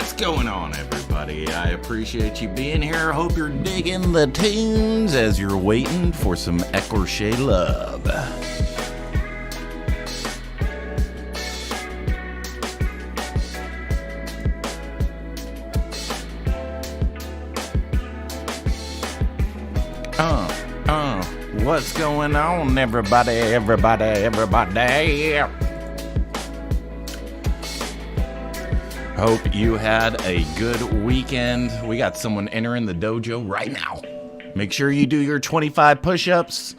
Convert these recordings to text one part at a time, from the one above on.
What's going on, everybody? I appreciate you being here. Hope you're digging the tunes as you're waiting for some Ecorche love. What's going on, everybody? Hope you had a good weekend. We got someone entering the dojo right now. Make sure you do your 25 push-ups.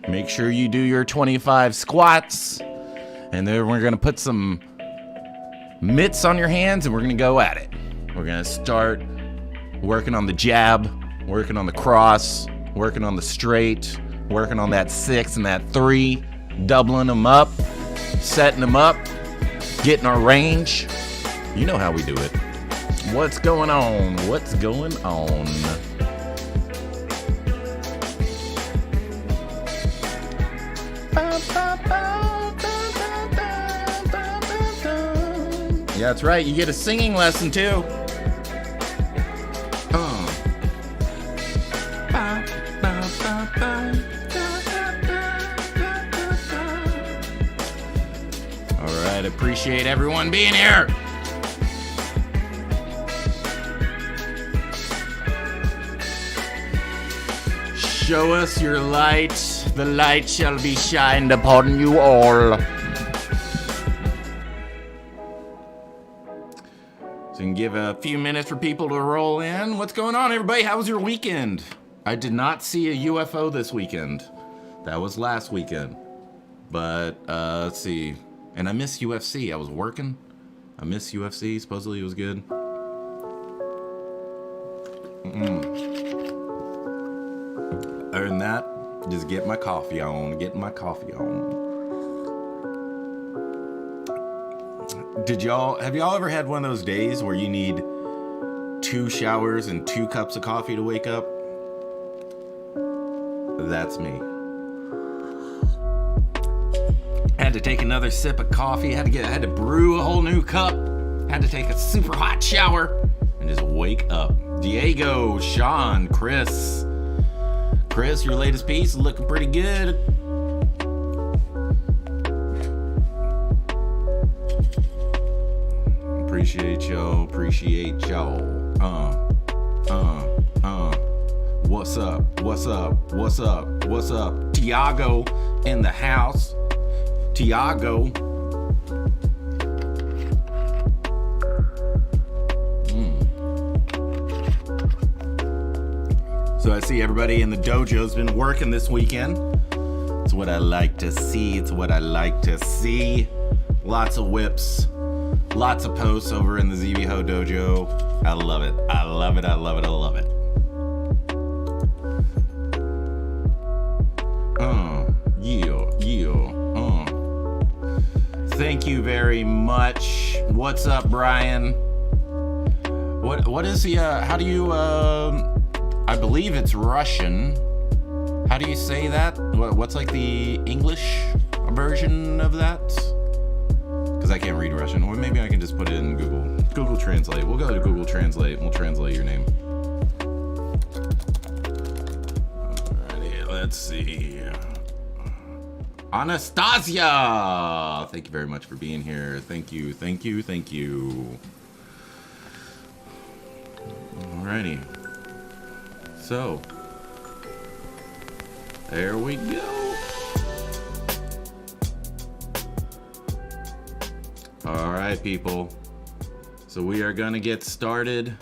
Make sure you do your 25 squats. And then we're gonna put some mitts on your hands and we're gonna go at it. We're gonna start working on the jab, working on the cross, working on the straight, working on that 6 and that 3, doubling them up, setting them up, getting our range. You know how we do it. What's going on? What's going on? Yeah, that's right. You get a singing lesson too. All right, appreciate everyone being here. Show us your light, the light shall be shined upon you all. So you can give a few minutes for people to roll in. What's going on, everybody? How was your weekend? I did not see a UFO this weekend. That was last weekend. But, let's see. And I miss UFC. I was working. I miss UFC. Supposedly it was good. Other than that, just get my coffee on, getting my coffee on. Have y'all ever had one of those days where you need 2 showers and 2 cups of coffee to wake up? That's me. Had to take another sip of coffee, had to brew a whole new cup, had to take a super hot shower, and just wake up. Diego, Sean, Chris, your latest piece is looking pretty good. Appreciate y'all. What's up? Tiago in the house. Tiago. So I see everybody in the dojo's been working this weekend. It's what I like to see. Lots of whips. Lots of posts over in the ZBHO dojo. I love it. Thank you very much. What's up, Brian? What is the, how do you, I believe it's Russian. How do you say that? What's like the English version of that? Because I can't read Russian. Or maybe I can just put it in Google Translate. We'll go to Google Translate and we'll translate your name. Alrighty, let's see. Anastasia! Thank you very much for being here. Thank you. Alrighty. So, there we go. Alright, people. So we are gonna get started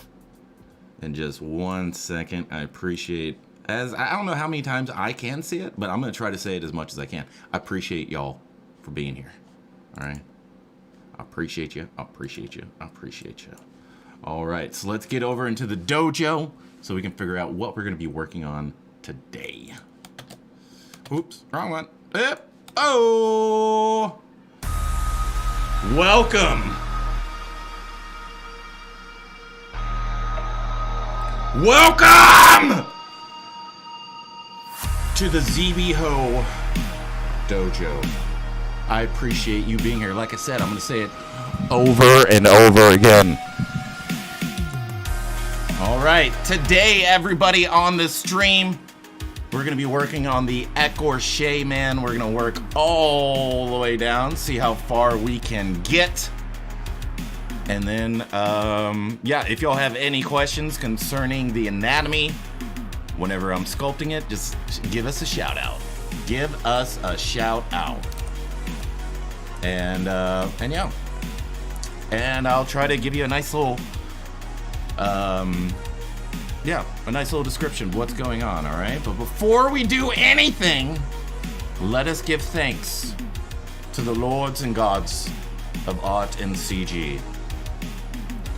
in just 1 second. I appreciate, I don't know how many times I can say it, but I'm gonna try to say it as much as I can. I appreciate y'all for being here. Alright? I appreciate you. Alright, so let's get over into the dojo so we can figure out what we're gonna be working on today. Oops, wrong one. Oh! Welcome to the ZBHO dojo. I appreciate you being here. Like I said, I'm going to say it over and over again. right, today, everybody on the stream, we're going to be working on the écorché, man. We're going to work all the way down, see how far we can get. And then, yeah, if y'all have any questions concerning the anatomy, whenever I'm sculpting it, just give us a shout out. Give us a shout out. And yeah. And I'll try to give you a nice little, yeah, a nice little description of what's going on, all right? But before we do anything, let us give thanks to the lords and gods of art and CG.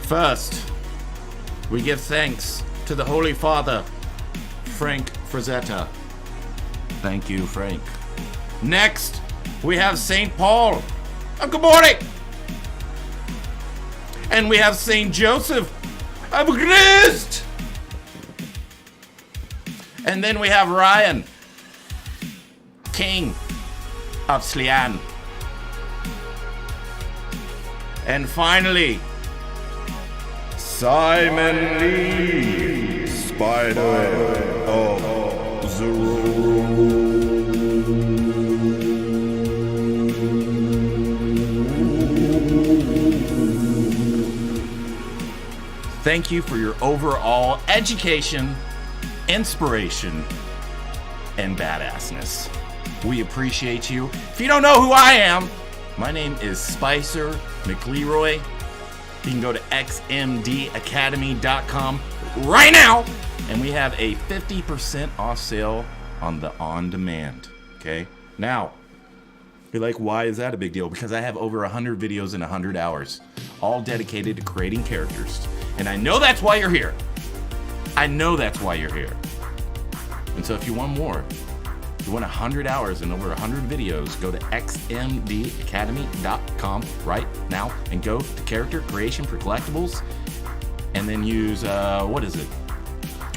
First, we give thanks to the Holy Father, Frank Frazetta. Thank you, Frank. Next, we have St. Paul. Oh, good morning. And we have St. Joseph of Christ. And then we have Ryan, King of Slian. And finally, Simon Lee, Spider of Zero. Thank you for your overall education, inspiration, and badassness. We appreciate you. If you don't know who I am, my name is Spicer McLeroy. You can go to xmdacademy.com right now, and we have a 50% off sale on the on-demand, okay? Now, you're like, why is that a big deal? Because I have over 100 videos in 100 hours, all dedicated to creating characters. And I know that's why you're here. I know that's why you're here. And so if you want more, if you want 100 hours and over 100 videos, go to xmdacademy.com right now and go to character creation for collectibles. And then use, what is it?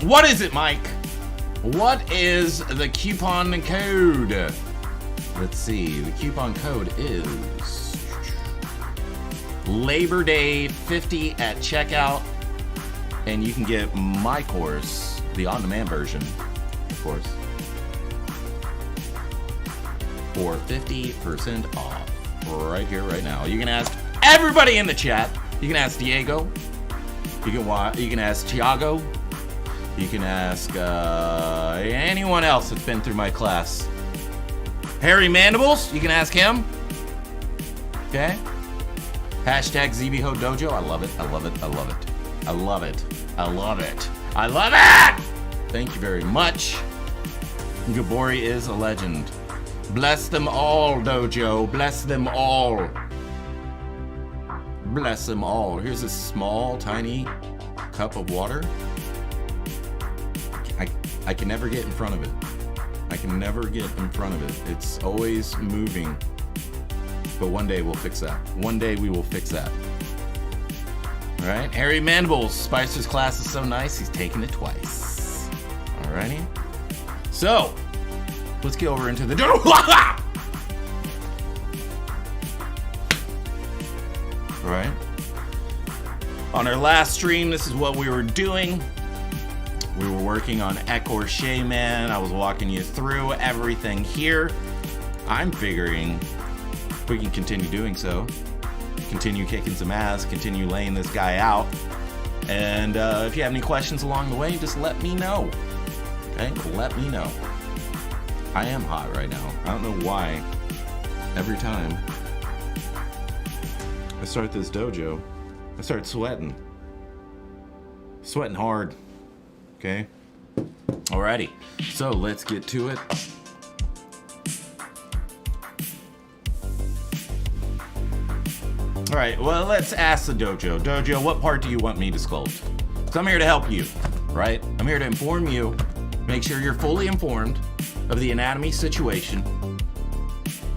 What is it, Mike? What is the coupon code? Let's see, the coupon code is Labor Day 50 at checkout, and you can get my course, the on-demand version, of course, for 50% off right here, right now. You can ask everybody in the chat. You can ask Diego. You can ask Tiago. You can ask anyone else that's been through my class. Harry Mandibles, you can ask him. Okay? Hashtag ZBHO Dojo. I love it. I love it. I love it. I love it. I love it. I love it! Thank you very much. Gabori is a legend. Bless them all, Dojo. Bless them all. Bless them all. Here's a small, tiny cup of water. I can never get in front of it. I can never get in front of it. It's always moving. But one day we'll fix that. One day we will fix that. All right, Harry Mandibles. Spicer's class is so nice, he's taken it twice. All righty. So, let's get over into the... All right. On our last stream, this is what we were doing. We were working on écorché, man. I was walking you through everything here. I'm figuring we can continue doing so. Continue kicking some ass, continue laying this guy out. And if you have any questions along the way, just let me know. Okay? Let me know. I am hot right now. I don't know why. Every time I start this dojo, I start sweating. Sweating hard. Okay? Alrighty. So let's get to it. Alright, well, let's ask the dojo. Dojo, what part do you want me to sculpt? So I'm here to help you, right? I'm here to inform you, make sure you're fully informed of the anatomy situation,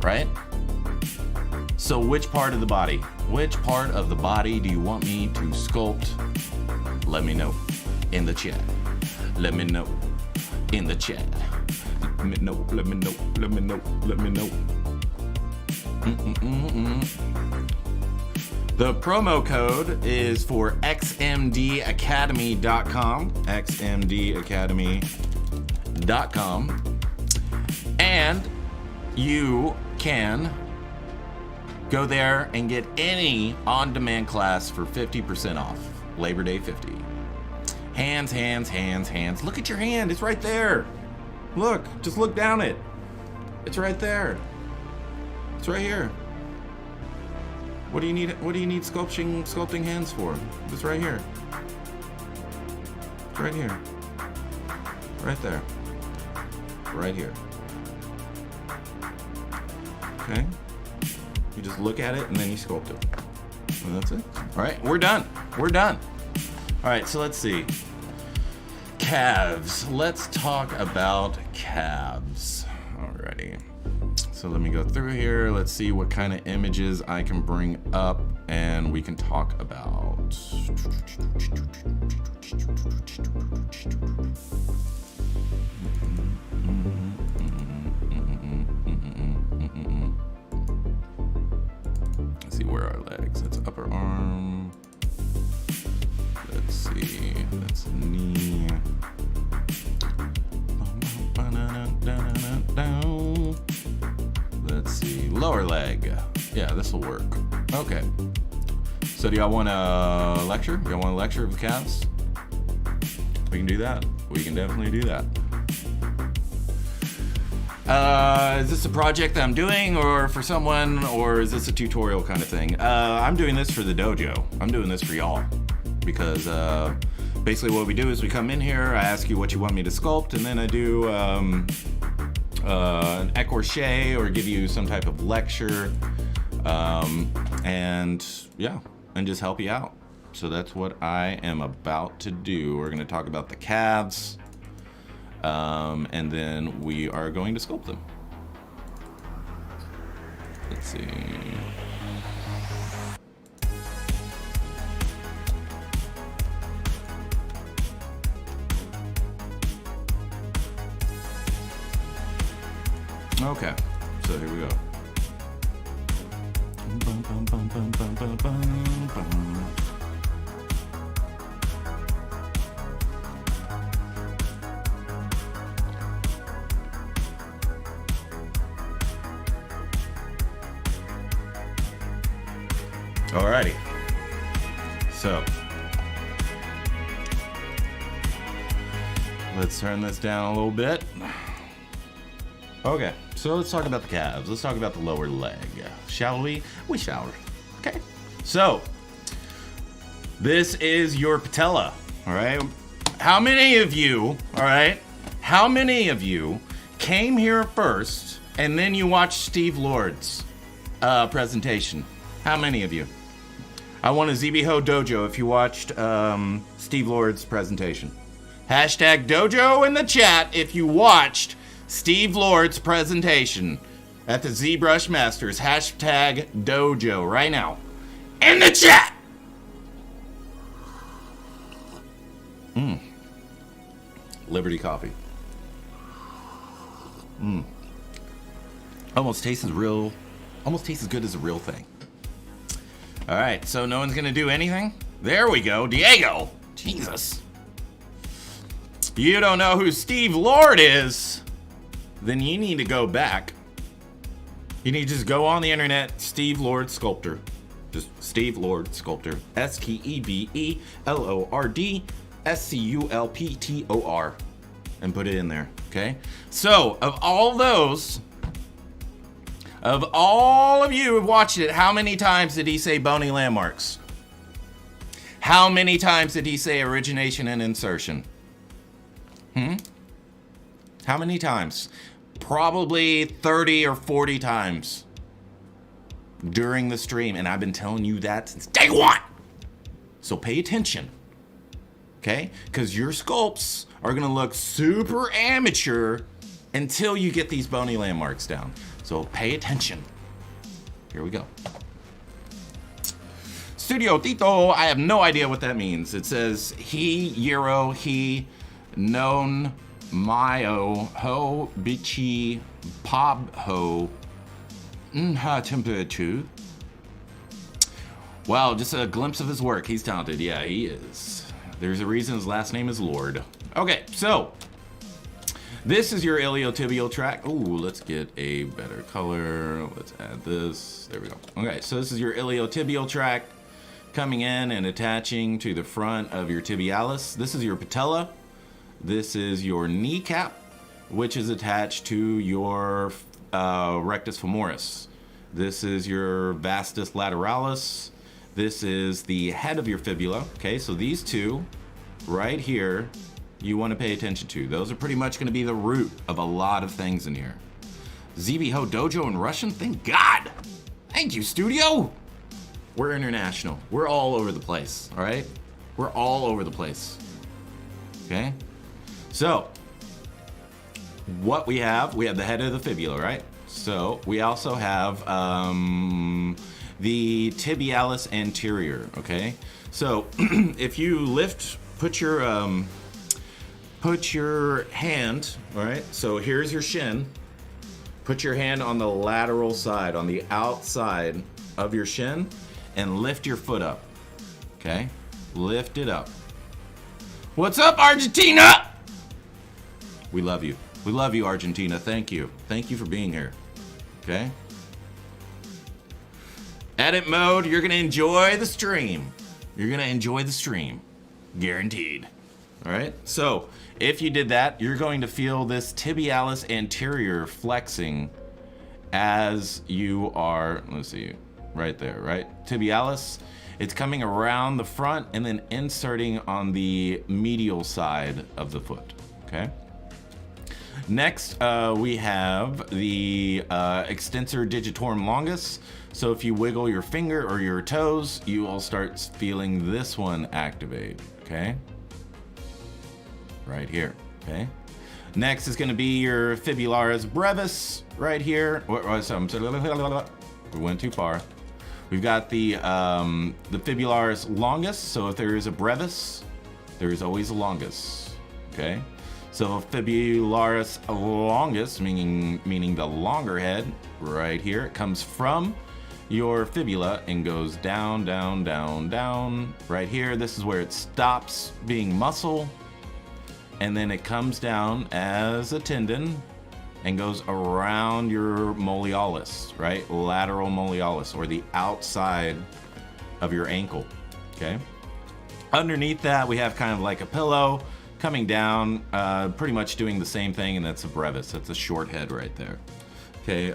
right? So which part of the body? Which part of the body do you want me to sculpt? Let me know in the chat. Let me know in the chat. Let me know, let me know, let me know, let me know. The promo code is for xmdacademy.com, xmdacademy.com, and you can go there and get any on-demand class for 50% off. Labor Day 50. Hands, hands, hands, hands. Look at your hand. It's right there. Look. Just look down it. It's right there. It's right here. What do you need sculpting hands for? It's right here. It's right here. Right there. Right here. Okay? You just look at it and then you sculpt it. And that's it. All right, we're done. We're done. All right, so let's see. Calves. Let's talk about calves. Alrighty. So let me go through here. Let's see what kind of images I can bring up and we can talk about. Let's see, where are legs? That's upper arm. Let's see, that's knee. Let's see, lower leg. Yeah, this will work. Okay. So do y'all want a lecture? Y'all want a lecture of the calves? We can do that. We can definitely do that. Is this a project that I'm doing or for someone, or is this a tutorial kind of thing? I'm doing this for the dojo. I'm doing this for y'all. Because basically what we do is we come in here, I ask you what you want me to sculpt, and then I do an écorché or give you some type of lecture, and yeah, and just help you out. So that's what I am about to do. We're going to talk about the calves, and then we are going to sculpt them. Let's see. Okay, so here we go. Alrighty. So let's turn this down a little bit. Okay, so let's talk about the calves. Let's talk about the lower leg. Shall we? We shall. Okay. So, this is your patella, all right? How many of you, all right? How many of you came here first and then you watched Steve Lord's presentation? How many of you? I want a ZBHO Dojo if you watched Steve Lord's presentation. Hashtag Dojo in the chat if you watched Steve Lord's presentation at the ZBrush Masters. Hashtag Dojo right now in the chat. Liberty coffee. Almost tastes as real. Almost tastes as good as a real thing. All right, so no one's gonna do anything. There we go, Diego. Jesus. You don't know who Steve Lord is? Then you need to go back. You need to just go on the internet, Steve Lord Sculptor. Just Steve Lord Sculptor. STEVELORD SCULPTOR. And put it in there, okay? So, of all those, of all of you who've watched it, how many times did he say bony landmarks? How many times did he say origination and insertion? How many times? Probably 30 or 40 times during the stream, and I've been telling you that since day one. So pay attention, okay? Because your sculpts are gonna look super amateur until you get these bony landmarks down. So pay attention. Here we go. Studio Tito, I have no idea what that means. It says he, Euro, he, known, Mayo, ho, bichi, pob, ho, nha temperature. Wow, just a glimpse of his work. He's talented. Yeah, he is. There's a reason his last name is Lord. Okay, so this is your iliotibial tract. Ooh, let's get a better color. Let's add this. There we go. Okay, so this is your iliotibial tract coming in and attaching to the front of your tibialis. This is your patella. This is your kneecap, which is attached to your rectus femoris. This is your vastus lateralis. This is the head of your fibula. Okay, so these two right here, you want to pay attention to. Those are pretty much going to be the root of a lot of things in here. ZBHO Dojo in Russian? Thank God. Thank you, studio. We're international. We're all over the place, all right? We're all over the place, okay? So, what we have the head of the fibula, right? So, we also have the tibialis anterior, okay? So, if you lift, put your hand, all right? So here's your shin. Put your hand on the lateral side, on the outside of your shin, and lift your foot up, okay? Lift it up. What's up, Argentina? We love you. We love you, Argentina. Thank you. Thank you for being here, okay? Edit mode, you're gonna enjoy the stream. You're gonna enjoy the stream, guaranteed. All right, so if you did that, you're going to feel this tibialis anterior flexing as you are, let's see, right there, right? Tibialis, it's coming around the front and then inserting on the medial side of the foot, okay? Next, we have the extensor digitorum longus. So if you wiggle your finger or your toes, you will start feeling this one activate, okay? Right here, okay? Next is gonna be your fibularis brevis right here. We went too far. We've got the fibularis longus. So if there is a brevis, there is always a longus, okay? So fibularis longus, meaning the longer head, right here. It comes from your fibula and goes down, down, down, down. Right here, this is where it stops being muscle. And then it comes down as a tendon and goes around your malleolus, right? Lateral malleolus, or the outside of your ankle, okay? Underneath that, we have kind of like a pillow coming down, pretty much doing the same thing, and that's a brevis. That's a short head right there. Okay,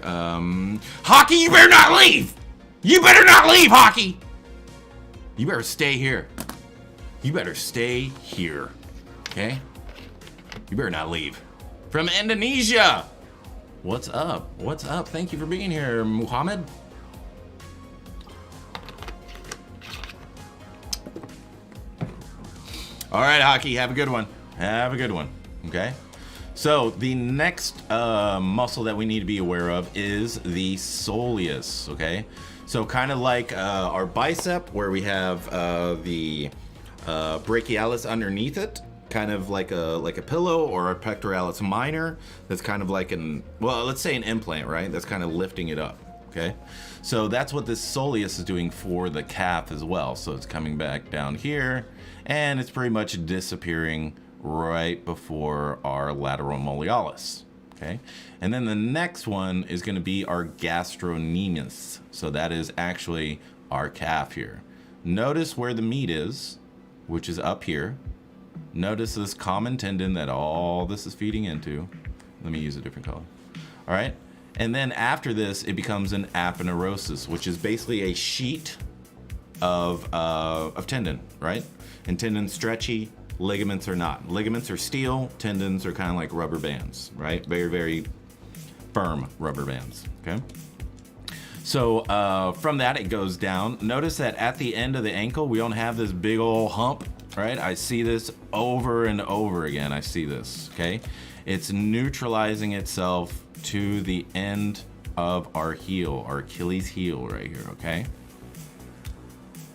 Hockey, you better not leave! You better not leave, Hockey! You better stay here. You better stay here, okay? You better not leave. From Indonesia! What's up? What's up? Thank you for being here, Muhammad. All right, Hockey, have a good one. Have a good one, okay? So the next muscle that we need to be aware of is the soleus, okay? So kind of like our bicep, where we have the brachialis underneath it, kind of like a pillow, or a pectoralis minor that's kind of like let's say an implant, right? That's kind of lifting it up, okay? So that's what this soleus is doing for the calf as well. So it's coming back down here, and it's pretty much disappearing right before our lateral malleolus, okay? And then the next one is going to be our gastrocnemius. So that is actually our calf here. Notice where the meat is, which is up here. Notice this common tendon that all this is feeding into. Let me use a different color. All right, and then after this, it becomes an aponeurosis, which is basically a sheet of tendon, right? And tendons stretchy, ligaments are not. Ligaments are steel, tendons are kind of like rubber bands, right? Very, very firm rubber bands, okay? So from that, it goes down. Notice that at the end of the ankle, we don't have this big old hump, right? I see this over and over again. I see this, okay? It's neutralizing itself to the end of our heel, our Achilles heel right here, okay?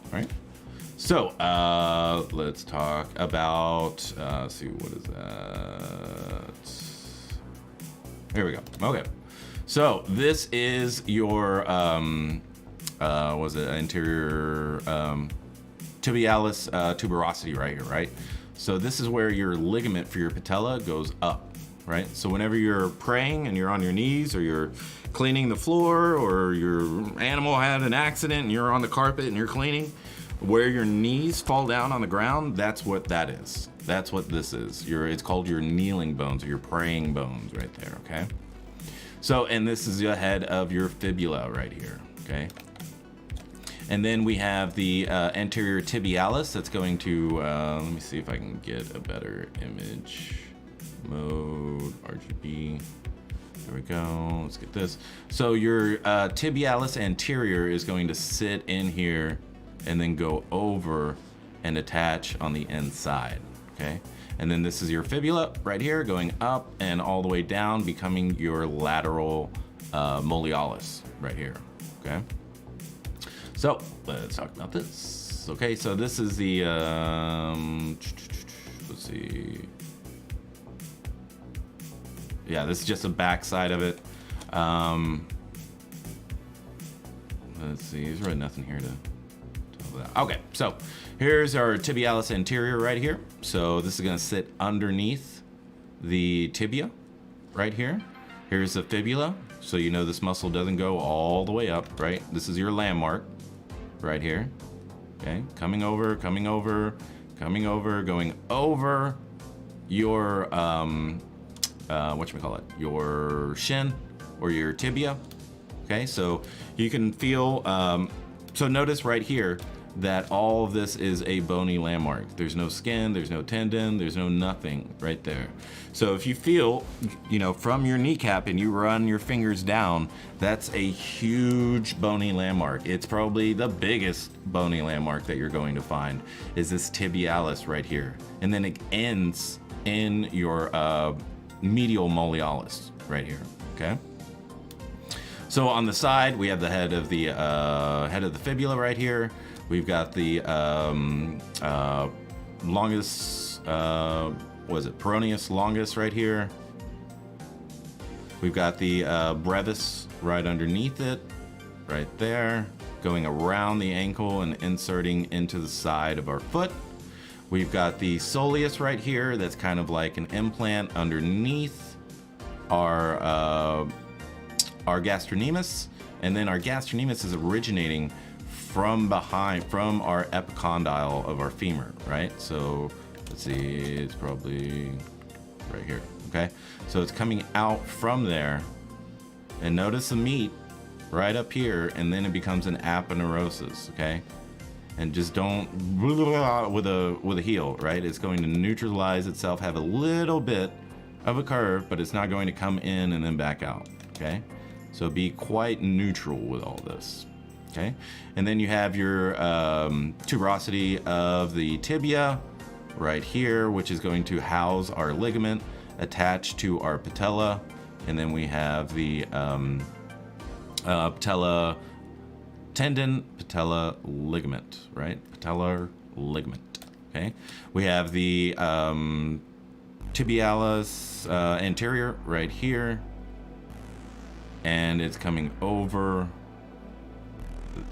All right. So let's talk about, let's see, what is that? Here we go. Okay. So this is your was it anterior tibialis tuberosity right here, right? So this is where your ligament for your patella goes up, right? So whenever you're praying and you're on your knees, or you're cleaning the floor, or your animal had an accident and you're on the carpet and you're cleaning, where your knees fall down on the ground, that's what that is. That's what this is. It's called your kneeling bones, or your praying bones right there, okay? So, and this is the head of your fibula right here, okay? And then we have the anterior tibialis that's going to, let me see if I can get a better image. Mode, RGB. There we go. Let's get this. So your tibialis anterior is going to sit in here and then go over and attach on the inside, okay? And then this is your fibula right here, going up and all the way down, becoming your lateral malleolus right here, okay? So let's talk about this. Okay, so this is the, let's see. Yeah, this is just the back side of it. Let's see, there's really nothing here to tell that. Okay, so here's our tibialis anterior right here. So this is gonna sit underneath the tibia right here. Here's the fibula. So you know this muscle doesn't go all the way up, right? This is your landmark right here. Okay, coming over, coming over, coming over, going over your, whatchamacallit, your shin or your tibia. Okay, so you can feel, so notice right here that all of this is a bony landmark. There's no skin, there's no tendon, there's no nothing right there. So if you feel, you know, from your kneecap and you run your fingers down, that's a huge bony landmark. It's probably the biggest bony landmark that you're going to find, is this tibialis right here. And then it ends in your medial malleolus right here, okay? So on the side, we have the head of the fibula right here. We've got the longus, what is it, peroneus longus right here. We've got the brevis right underneath it, right there, going around the ankle and inserting into the side of our foot. We've got the soleus right here, that's kind of like an implant underneath our gastrocnemius, and then our gastrocnemius is originating from behind, from our epicondyle of our femur, right? So let's see, it's probably right here, okay? So it's coming out from there, and notice the meat right up here, and then it becomes an aponeurosis, okay? And just don't with a heel, right? It's going to neutralize itself, have a little bit of a curve, but it's not going to come in and then back out, okay? So be quite neutral with all this, okay? And then you have your tuberosity of the tibia right here, which is going to house our ligament attached to our patella. And then we have the patella tendon, patella ligament, right? Patellar ligament, okay? We have the tibialis anterior right here, and it's coming over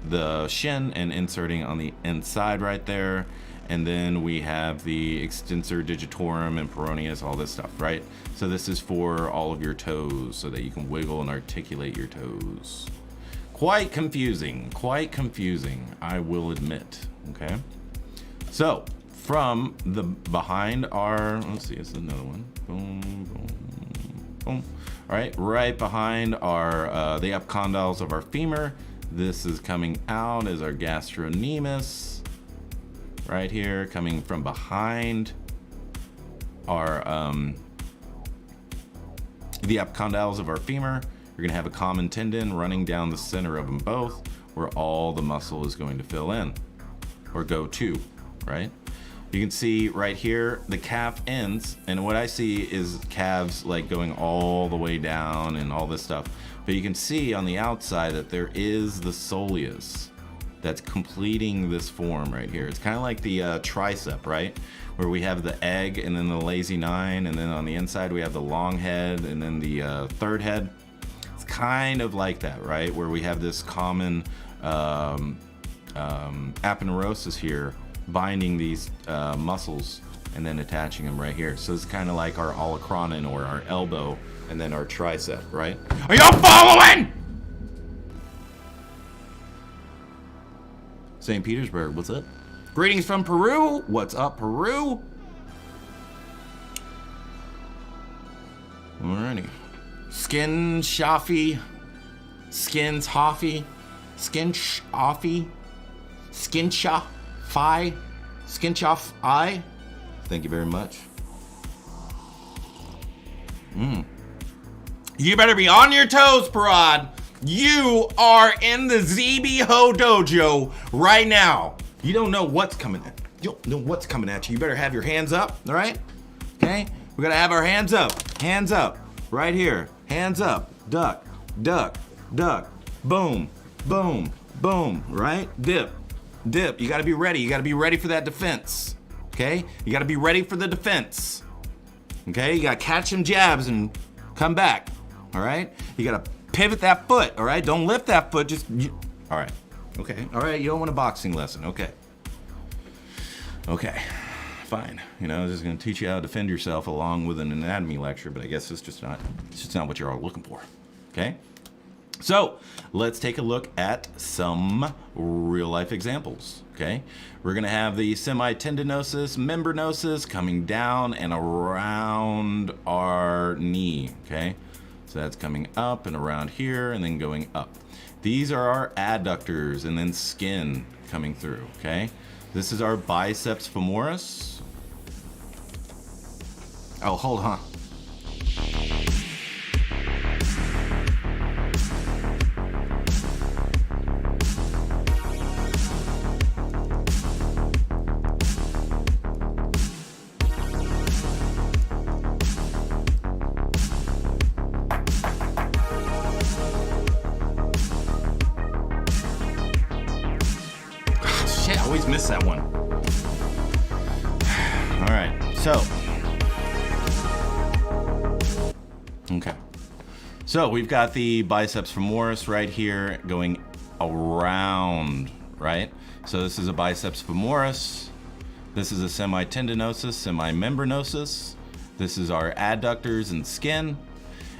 the shin and inserting on the inside right there. And then we have the extensor digitorum and peroneus, all this stuff, right? So this is for all of your toes so that you can wiggle and articulate your toes. Quite confusing, I will admit, okay? So from the behind our, let's see, this is another one. Boom, boom, boom. All right, right behind our, the epicondyles of our femur. This is coming out as our gastrocnemius, right here, coming from behind our, the epicondyles of our femur. You're gonna have a common tendon running down the center of them both, where all the muscle is going to fill in, or go to, right? You can see right here, the calf ends, and what I see is calves like going all the way down and all this stuff. But you can see on the outside that there is the soleus that's completing this form right here. It's kind of like the tricep, right? Where we have the egg and then the lazy nine, and then on the inside we have the long head and then the third head. It's kind of like that, right? Where we have this common aponeurosis here, binding these muscles and then attaching them right here. So it's kind of like our olecranon or our elbow and then our tricep, right? Are y'all following? St. Petersburg, what's up? Greetings from Peru. What's up, Peru? Alrighty. Skin Shafi. Skins Hoffy. Skin Offy. Skin Fi. Skin Choff I. Thank you very much. You better be on your toes, Parad. You are in the ZBHO dojo right now. You don't know what's coming at you. Don't know what's coming at you. You better have your hands up, all right? Okay? We gotta have our hands up. Hands up. Right here. Hands up. Duck. Duck. Duck. Boom. Boom. Boom. Right? Dip. Dip. You gotta be ready. You gotta be ready for that defense. Okay? You gotta be ready for the defense. Okay? You gotta catch some jabs and come back. All right? You gotta pivot that foot. All right? Don't lift that foot. All right. Okay. All right. You don't want a boxing lesson. Okay. Okay. Fine. You know, I was just gonna teach you how to defend yourself along with an anatomy lecture, but I guess it's just not what you're all looking for. Okay? So let's take a look at some real life examples. Okay? We're gonna have the semitendinosus, membranosus coming down and around our knee. Okay? So that's coming up and around here and then going up. These are our adductors and then skin coming through. Okay? This is our biceps femoris. Oh, hold on. Shit, I always miss that one. All right, so. Okay. So we've got the biceps femoris right here going around, right? So this is a biceps femoris. This is a semitendinosus, semimembranosus. This is our adductors and skin.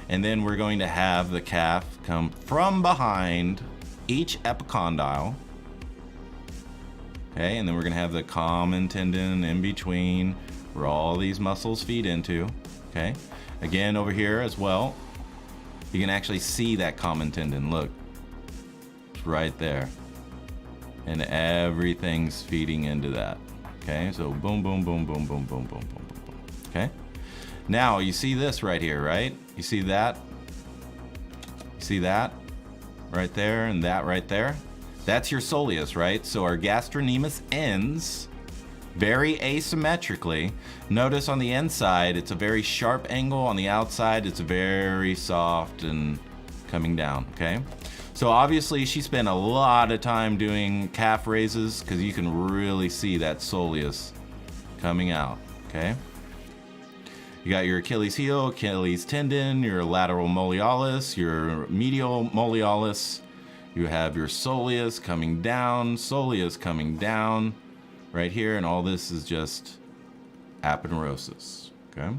And then we're going to have the calf come from behind each epicondyle. Okay, and then we're gonna have the common tendon in between where all these muscles feed into. Okay, again over here as well, you can actually see that common tendon. Look, it's right there, and everything's feeding into that. Okay, so boom, boom, boom, boom, boom, boom, boom, boom, boom, boom. Okay, now you see this right here, right? You see that? You see that right there and that right there? That's your soleus, right? So our gastrocnemius ends very asymmetrically. Notice on the inside, it's a very sharp angle. On the outside, it's very soft and coming down, okay? So obviously she spent a lot of time doing calf raises because you can really see that soleus coming out, okay? You got your Achilles heel, Achilles tendon, your lateral malleolus, your medial malleolus. You have your soleus coming down right here, and all this is just aponeurosis, okay?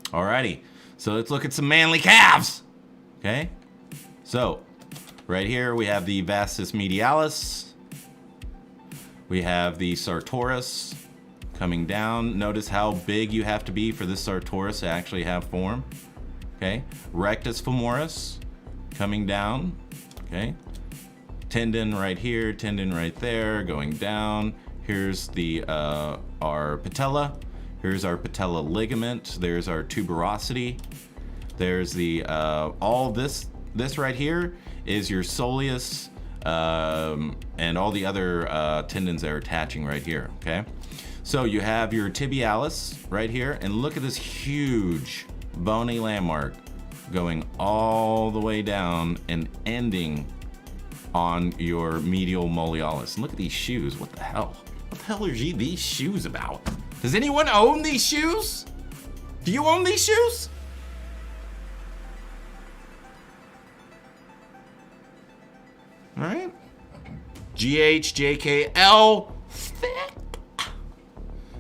Alrighty, so let's look at some manly calves, okay? So, right here we have the vastus medialis. We have the sartorius coming down. Notice how big you have to be for this sartorius to actually have form, okay? Rectus femoris coming down. Okay, tendon right here, tendon right there, going down. Here's the our patella. Here's our patella ligament. There's our tuberosity. There's the all this right here is your soleus and all the other tendons that are attaching right here. Okay, so you have your tibialis right here, and look at this huge bony landmark going all the way down and ending on your medial malleolus. And look at these shoes. What the hell? What the hell are these shoes about? Does anyone own these shoes? Do you own these shoes? All right. GHJKL.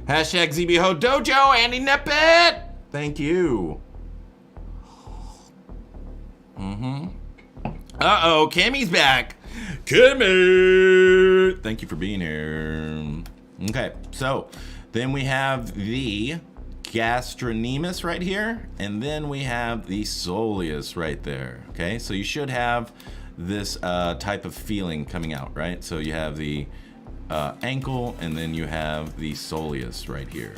Hashtag ZBHO Dojo, Andy Neppet. Thank you. Uh-oh, Kimmy's back. Kimmy! Thank you for being here. Okay, so then we have the gastrocnemius right here, and then we have the soleus right there. Okay, so you should have this type of feeling coming out, right? So you have the ankle, and then you have the soleus right here.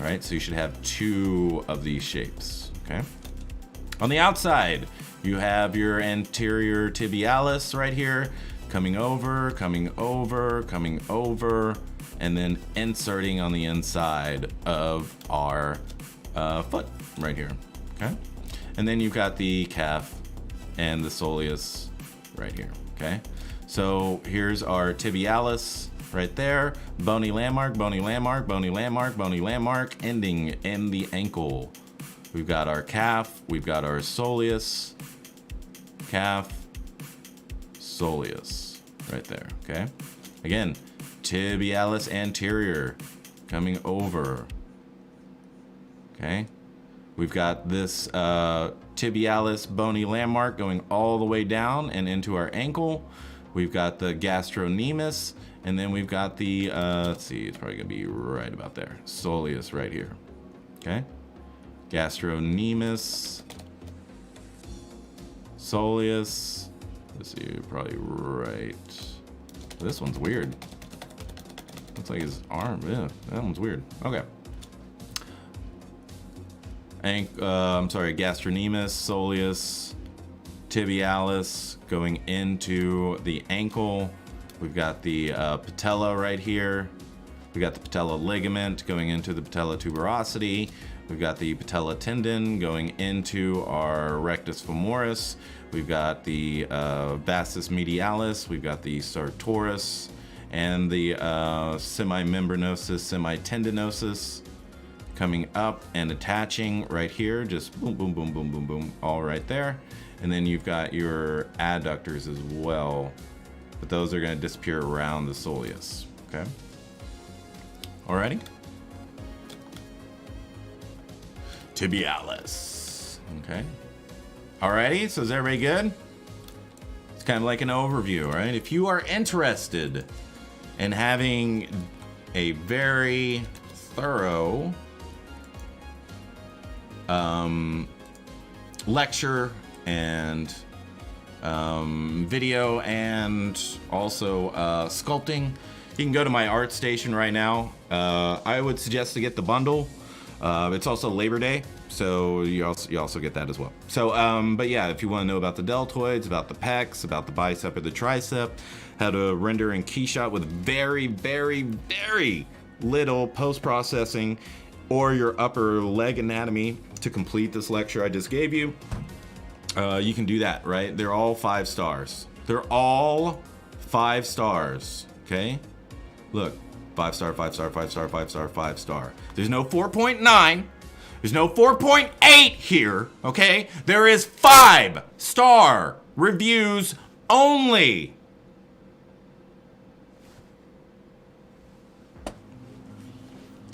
All right, so you should have two of these shapes, okay? On the outside, you have your anterior tibialis right here, coming over, coming over, coming over, and then inserting on the inside of our foot right here, okay? And then you've got the calf and the soleus right here, okay? So here's our tibialis right there, bony landmark, bony landmark, bony landmark, bony landmark, ending in the ankle. We've got our calf, we've got our soleus, calf, soleus, right there, okay? Again, tibialis anterior, coming over, okay? We've got this tibialis bony landmark going all the way down and into our ankle. We've got the gastrocnemius, and then we've got the, let's see, it's probably gonna be right about there, soleus right here, okay? Gastrocnemius, soleus, let's see, probably right. This one's weird. Looks like his arm, yeah, that one's weird. Okay. I'm sorry, gastrocnemius, soleus, tibialis going into the ankle. We've got the patella right here. We got the patella ligament going into the patella tuberosity. We've got the patella tendon going into our rectus femoris. We've got the vastus medialis. We've got the sartorius and the semimembranosus, semitendinosus coming up and attaching right here. Just boom, boom, boom, boom, boom, boom, all right there. And then you've got your adductors as well, but those are going to disappear around the soleus. Okay. Alrighty. Tibialis. Okay. Alrighty, so is everybody good? It's kind of like an overview, right? If you are interested in having a very thorough lecture and video and also sculpting, you can go to my art station right now. I would suggest to get the bundle. It's also Labor Day, so you also get that as well. So, but yeah, if you want to know about the deltoids, about the pecs, about the bicep or the tricep, how to render in Keyshot with very, very, very little post-processing, or your upper leg anatomy to complete this lecture I just gave you, you can do that, right? They're all 5 stars. They're all 5 stars, okay? Look, 5 star, 5 star, 5 star, 5 star, 5 star. There's no 4.9. There's no 4.8 here, okay? There is 5-star reviews only.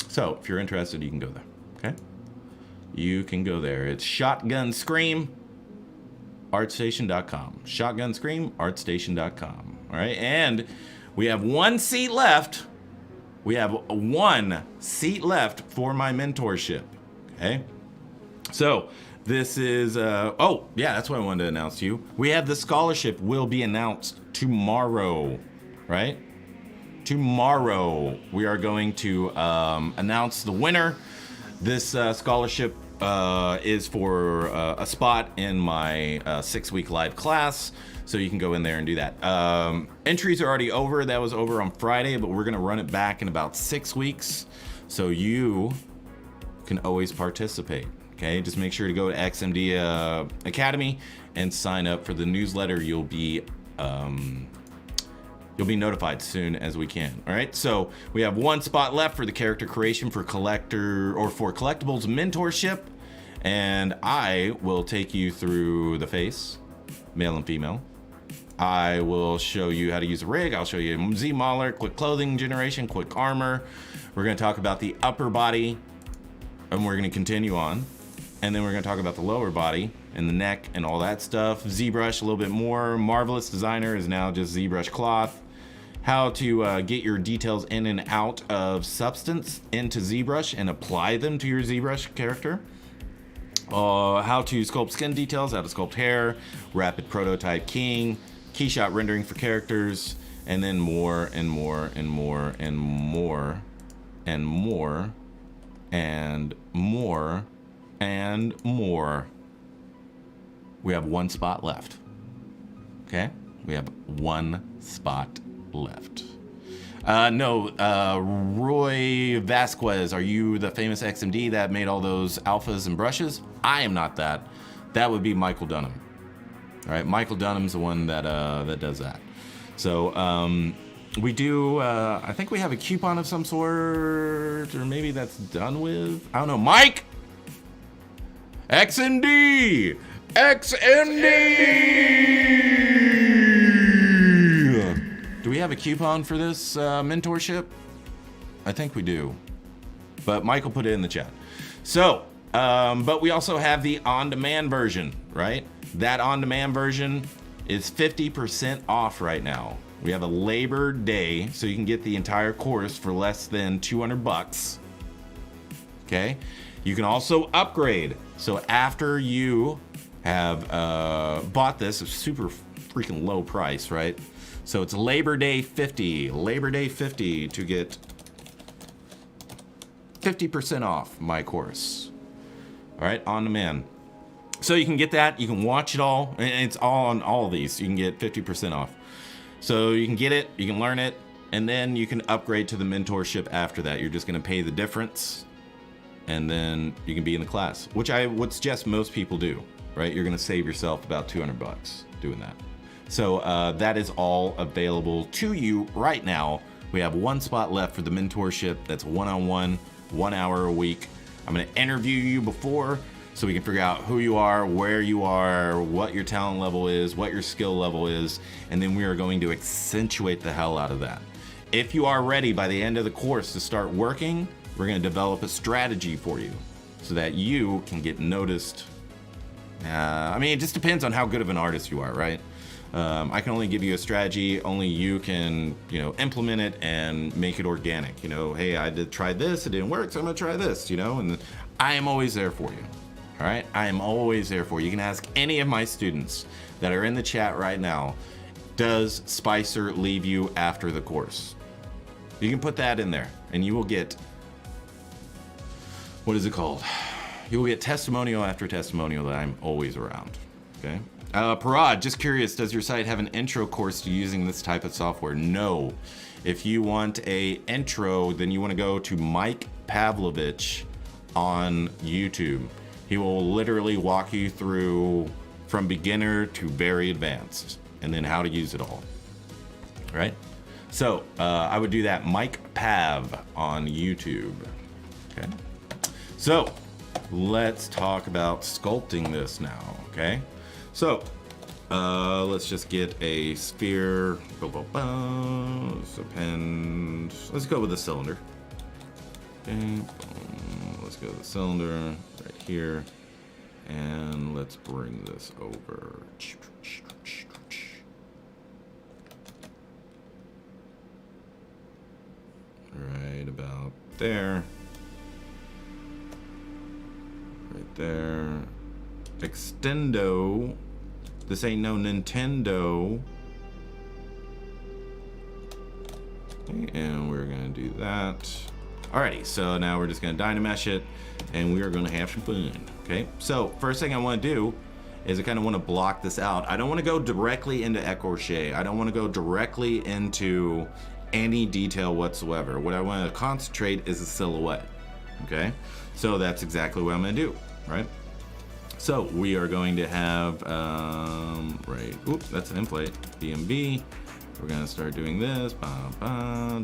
So, if you're interested, you can go there, okay? You can go there. It's Shotgun Scream, artstation.com. Shotgun Scream, artstation.com. All right, and we have 1 seat left. We have 1 seat left for my mentorship, okay? So, this is, oh, yeah, that's what I wanted to announce to you. We have the scholarship will be announced tomorrow, right? Tomorrow, we are going to announce the winner. This scholarship is for a spot in my 6-week live class, so you can go in there and do that. Entries are already over. That was over on Friday, but we're going to run it back in about 6 weeks, so you can always participate. Okay, just make sure to go to XMD Academy and sign up for the newsletter. You'll be notified soon as we can. All right, so we have 1 spot left for the character creation for collector or for collectibles mentorship, and I will take you through the face, male and female, I will show you how to use a rig. I'll show you Z Mauler, quick clothing generation, quick armor. We're gonna talk about the upper body, and we're gonna continue on. And then we're gonna talk about the lower body and the neck and all that stuff. ZBrush a little bit more. Marvelous Designer is now just ZBrush cloth. How to get your details in and out of Substance into ZBrush and apply them to your ZBrush character. How to sculpt skin details, how to sculpt hair, rapid prototype keying, keyshot rendering for characters, and then more and more and more and more and more and more and more. We have one spot left. Okay? We have one spot left. Roy Vasquez, are you the famous XMD that made all those alphas and brushes? I am not that. That would be Michael Dunham. All right, Michael Dunham's the one that does that. So we do. I think we have a coupon of some sort, or maybe that's done with. I don't know. Mike, XMD, XMD. Do we have a coupon for this mentorship? I think we do, but Michael put it in the chat. So, but we also have the on-demand version, right? That on-demand version is 50% off right now. We have a Labor Day, so you can get the entire course for less than $200. Okay? You can also upgrade. So after you have bought this, a super freaking low price, right? So it's Labor Day 50 to get 50% off my course. All right, on demand. So you can get that, you can watch it all, and it's all on all of these. You can get 50% off. So you can get it, you can learn it, and then you can upgrade to the mentorship after that. You're just gonna pay the difference, and then you can be in the class, which I would suggest most people do, right? You're gonna save yourself about $200 doing that. So that is all available to you right now. We have one spot left for the mentorship. That's one-on-one, 1 hour a week. I'm gonna interview you before so we can figure out who you are, where you are, what your talent level is, what your skill level is, and then we are going to accentuate the hell out of that. If you are ready by the end of the course to start working, we're gonna develop a strategy for you so that you can get noticed. I mean, it just depends on how good of an artist you are, right? I can only give you a strategy, only you can, implement it and make it organic. Hey, I did try this, it didn't work, so I'm gonna try this, and I am always there for you. All right, I am always there for you. You can ask any of my students that are in the chat right now, does Spicer leave you after the course? You can put that in there and you will get, what is it called? You will get testimonial after testimonial that I'm always around, okay? Parad, just curious, does your site have an intro course to using this type of software? No. If you want a intro, then you want to go to Mike Pavlovich on YouTube. He will literally walk you through from beginner to very advanced, and then how to use it all. All right? So I would do that, Mike Pav on YouTube. Okay? So let's talk about sculpting this now, okay? So, let's just get a sphere. Let's append. Let's go with the cylinder. Okay, let's go with the cylinder right here, and let's bring this over. Right about there. Right there. Extendo. This ain't no Nintendo. Okay, and we're gonna do that. Alrighty, so now we're just gonna Dynamesh it, and we are gonna have some fun. Okay, so first thing I wanna do is I kinda wanna block this out. I don't wanna go directly into écorché. I don't wanna go directly into any detail whatsoever. What I wanna concentrate is the silhouette, okay? So that's exactly what I'm gonna do, right? So we are going to have, that's an end plate, BMB. We're gonna start doing this,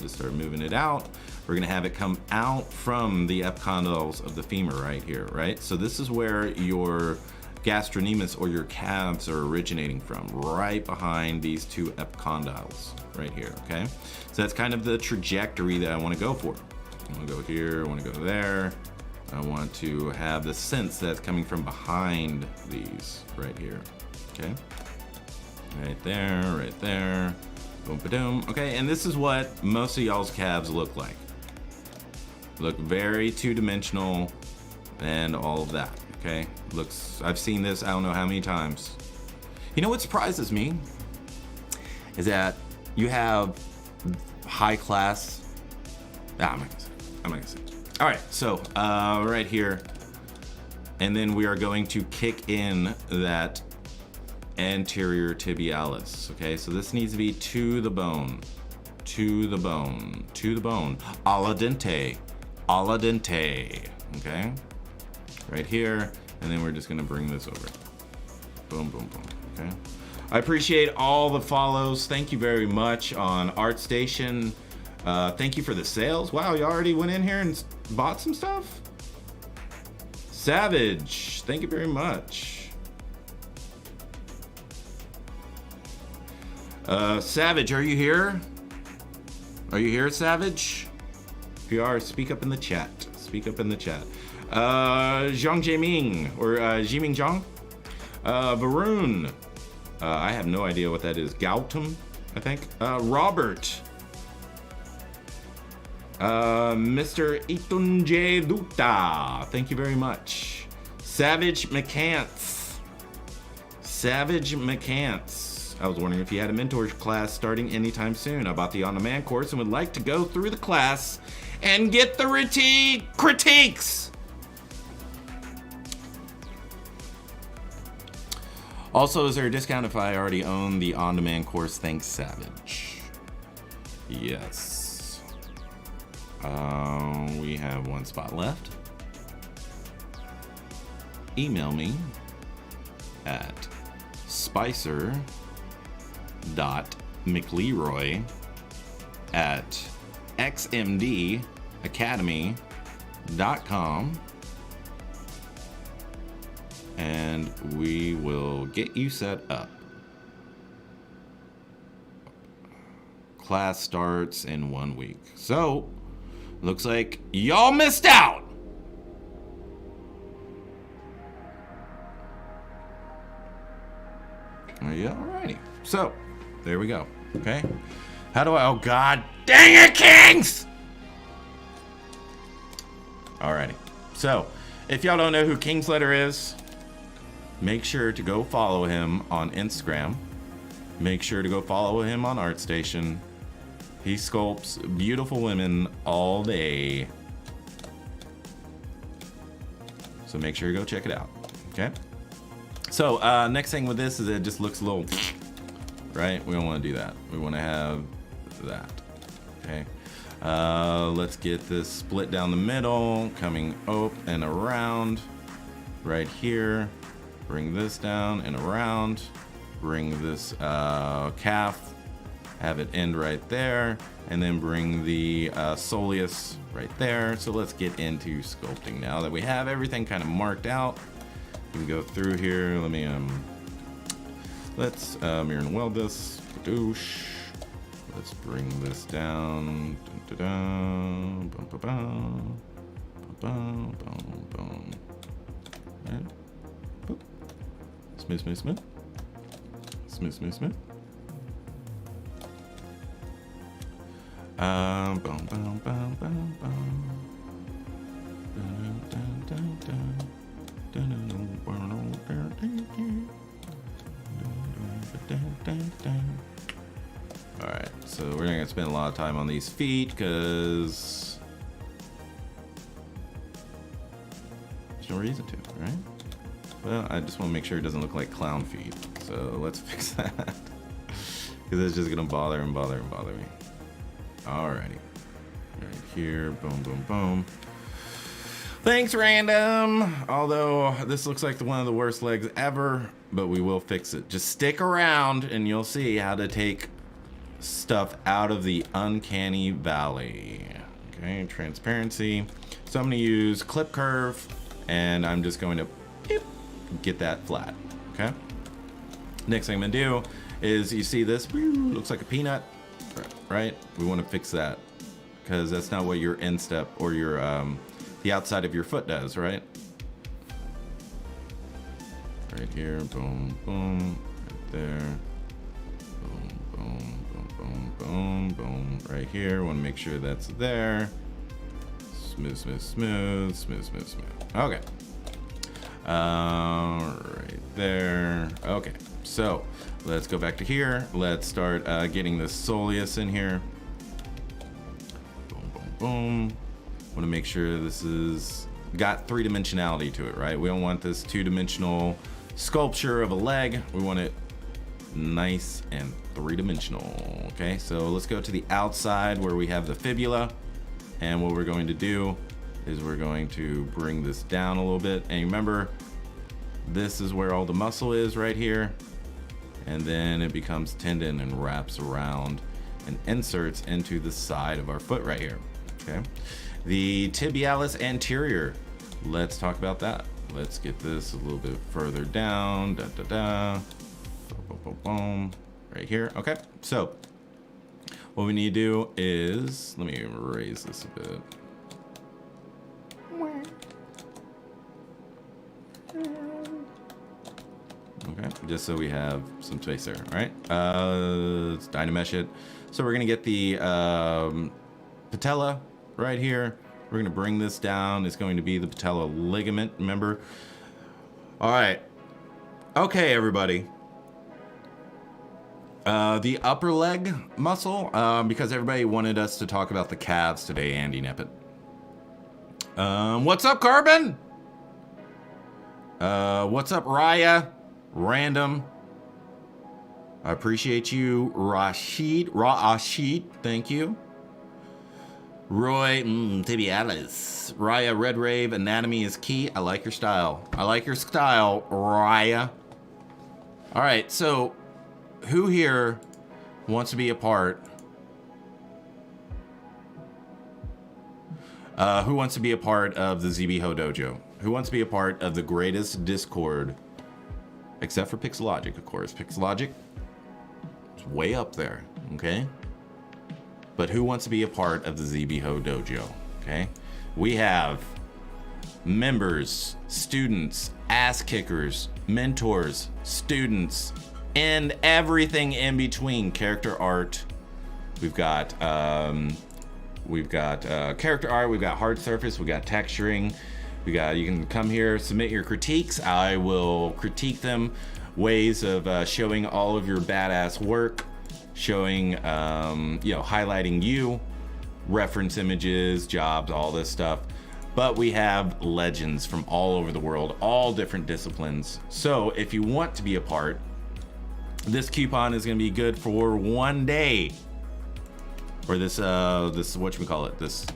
just start moving it out. We're gonna have it come out from the epicondyles of the femur right here, right? So this is where your gastrocnemius or your calves are originating from, right behind these two epicondyles right here, okay? So that's kind of the trajectory that I want to go for. I want to go here, I want to go there. I want to have the sense that's coming from behind these right here, okay? Right there, boom, ba-doom. Okay, and this is what most of y'all's calves look like. Look very two-dimensional and all of that, okay? Looks, I've seen this I don't know how many times. You know what surprises me is that you have high class, I'm not gonna say. All right, so right here, and then we are going to kick in that anterior tibialis, okay? So this needs to be to the bone, to the bone, to the bone, alla dente, okay? Right here, and then we're just gonna bring this over. Boom, boom, boom, okay? I appreciate all the follows. Thank you very much on ArtStation. Thank you for the sales. Wow, you already went in here and bought some stuff? Savage, thank you very much. Savage, are you here? Are you here, Savage? If you are, speak up in the chat. Speak up in the chat. Zhang Jiming, or Jiming Zhang. Varun. I have no idea what that is. Gautam, I think. Robert. Mr. Itunje Duta, thank you very much. Savage McCants. Savage McCants. I was wondering if you had a mentor class starting anytime soon. I bought the on-demand course and would like to go through the class and get the critiques. Also, is there a discount if I already own the on-demand course? Thanks, Savage. Yes. We have one spot left. Email me at spicer.mcleroy@xmdacademy.com and we will get you set up. Class starts in 1 week. So, looks like y'all missed out. Yeah, alrighty. So, there we go. Okay. How do I, oh God, dang it, Kings! Alrighty. So, if y'all don't know who Kingsletter is, make sure to go follow him on Instagram. Make sure to go follow him on ArtStation. He sculpts beautiful women all day. So make sure you go check it out, okay? So next thing with this is it just looks a little, right? We don't want to do that. We want to have that, okay? Let's get this split down the middle, coming up and around, right here. Bring this down and around. Bring this calf, have it end right there, and then bring the soleus right there. So let's get into sculpting now that we have everything kind of marked out. We can go through here. Let me let's mirror and weld this. Kadoosh. Let's bring this down. Dun, dun, dun. Bum, bum, bum. Bum, bum, bum. And boop. Smooth, smooth, smooth. Smooth, smooth, smooth. Boom, boom, boom, boom, boom. Dun, dun, dun, dun. Dun, dun, dun, dun, dun. All right, so we're not gonna spend a lot of time on these feet because there's no reason to, right? Well, I just want to make sure it doesn't look like clown feet. So let's fix that because it's just gonna bother and bother and bother me. Alrighty, right here, boom, boom, boom. Thanks, random. Although this looks like one of the worst legs ever, but we will fix it. Just stick around and you'll see how to take stuff out of the uncanny valley. Okay, transparency. So I'm gonna use clip curve and I'm just going to get that flat, okay? Next thing I'm gonna do is, you see this, looks like a peanut, right? We wanna fix that, because that's not what your instep or your, the outside of your foot does, right? Right here, boom, boom, right there. Boom, boom, boom, boom, boom, boom. Right here, wanna make sure that's there. Smooth, smooth, smooth, smooth, smooth, smooth. Okay. Right there. Okay, so let's go back to here. Let's start getting the soleus in here. Boom, boom, boom. Want to make sure this is got three-dimensionality to it, right? We don't want this two-dimensional sculpture of a leg. We want it nice and three-dimensional. Okay, so let's go to the outside where we have the fibula. And what we're going to do is we're going to bring this down a little bit. And remember, this is where all the muscle is right here. And then it becomes tendon and wraps around and inserts into the side of our foot right here, okay? The tibialis anterior, let's talk about that. Let's get this a little bit further down, da, da, da. Boom, boom, boom, right here, okay? So, what we need to do is, let me raise this a bit. Okay, just so we have some space there, all right? Let's dynamesh it. So we're gonna get the patella right here. We're gonna bring this down. It's going to be the patella ligament, remember? All right, okay, everybody. The upper leg muscle, because everybody wanted us to talk about the calves today, Andy Neppet. What's up, Carbon? What's up, Raya? Random. I appreciate you, Rashid. Thank you. Roy, tibialis. Raya, Red Rave, anatomy is key. I like your style. I like your style, Raya. All right, so who here wants to be a part? Who wants to be a part of the ZBHO Dojo? Who wants to be a part of the greatest Discord? Except for Pixologic, of course. Pixologic is way up there, okay? But who wants to be a part of the ZBHO Dojo, okay? We have members, students, ass kickers, mentors, students, and everything in between. Character art. We've got character art. We've got hard surface. We got texturing. You can come here, submit your critiques. I will critique them. Ways of showing all of your badass work, showing, highlighting you, reference images, jobs, all this stuff. But we have legends from all over the world, all different disciplines. So if you want to be a part, this coupon is going to be good for 1 day. Or this this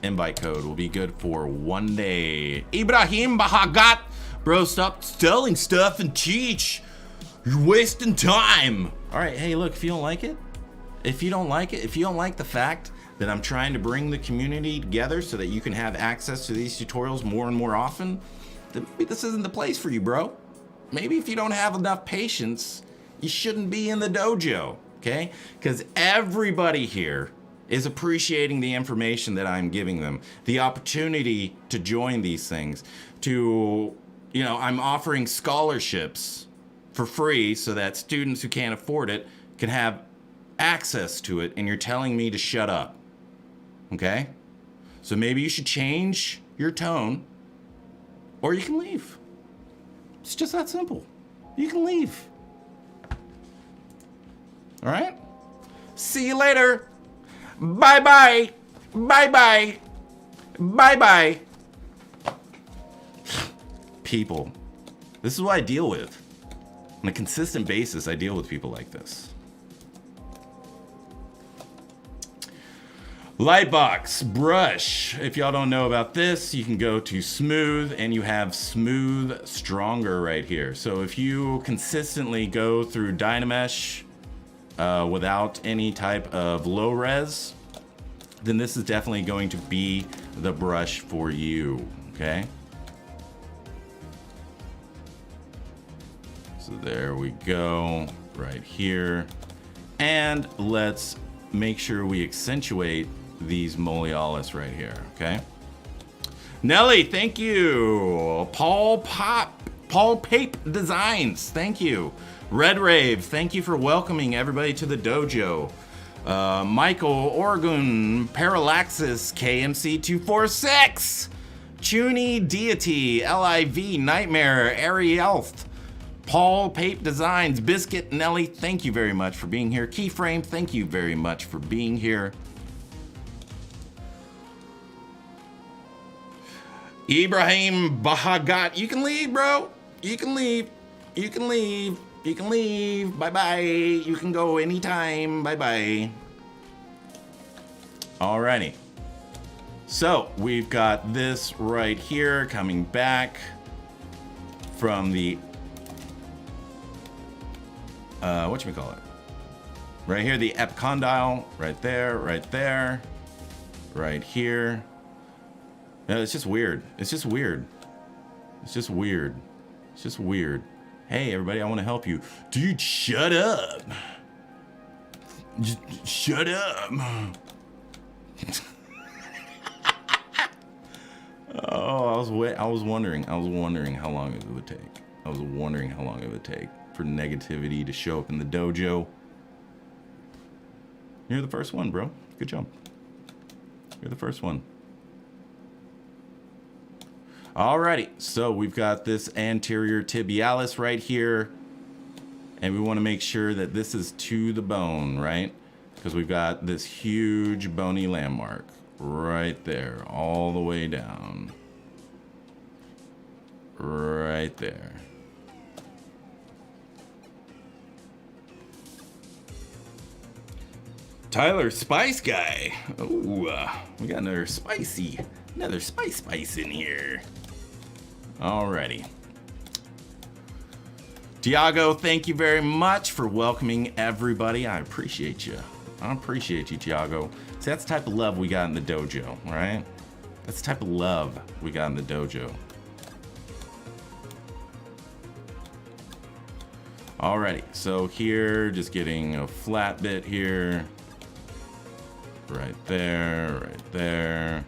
invite code will be good for 1 day. Ibrahim Bahagat, bro, stop selling stuff and teach. You're wasting time. All right, hey, look, if you don't like it, if you don't like the fact that I'm trying to bring the community together so that you can have access to these tutorials more and more often, then maybe this isn't the place for you, bro. Maybe if you don't have enough patience, you shouldn't be in the dojo, okay? Because everybody here is appreciating the information that I'm giving them, the opportunity to join these things, I'm offering scholarships for free so that students who can't afford it can have access to it, and you're telling me to shut up, okay? So maybe you should change your tone, or you can leave. It's just that simple. You can leave. All right? See you later. Bye-bye. Bye-bye. Bye-bye. People. This is what I deal with. On a consistent basis, I deal with people like this. Lightbox, brush. If y'all don't know about this, you can go to smooth, and you have smooth stronger right here. So if you consistently go through Dynamesh without any type of low res, then this is definitely going to be the brush for you, okay? So there we go, right here. And let's make sure we accentuate these mollialis right here, okay? Nelly, thank you. Paul Pape Designs, thank you. Red Rave, thank you for welcoming everybody to the dojo. Michael Oregon, Parallaxis, KMC246, Chuny Deity, LIV, Nightmare, Arielth, Paul Pape Designs, Biscuit, Nelly, thank you very much for being here. Keyframe, thank you very much for being here. Ibrahim Bahagat, you can leave, bro. You can leave. You can leave. You can leave. Bye-bye. You can go anytime. Bye-bye. Alrighty. So we've got this right here coming back from the whatchamacallit? Right here, the epicondyle, right there, right here. No, it's just weird. It's just weird. It's just weird. It's just weird. Hey, everybody, I want to help you. Dude, shut up. Just shut up. Oh, I was wondering how long it would take. I was wondering how long it would take for negativity to show up in the dojo. You're the first one, bro. Good job. You're the first one. Alrighty, so we've got this anterior tibialis right here, and we want to make sure that this is to the bone, right? Because we've got this huge bony landmark right there, all the way down. Right there. Tyler Spice Guy. Oh, we got another spice in here. Alrighty. Tiago, thank you very much for welcoming everybody. I appreciate you. I appreciate you, Tiago. See, that's the type of love we got in the dojo, right? That's the type of love we got in the dojo. Alrighty, so here, just getting a flat bit here. Right there, right there.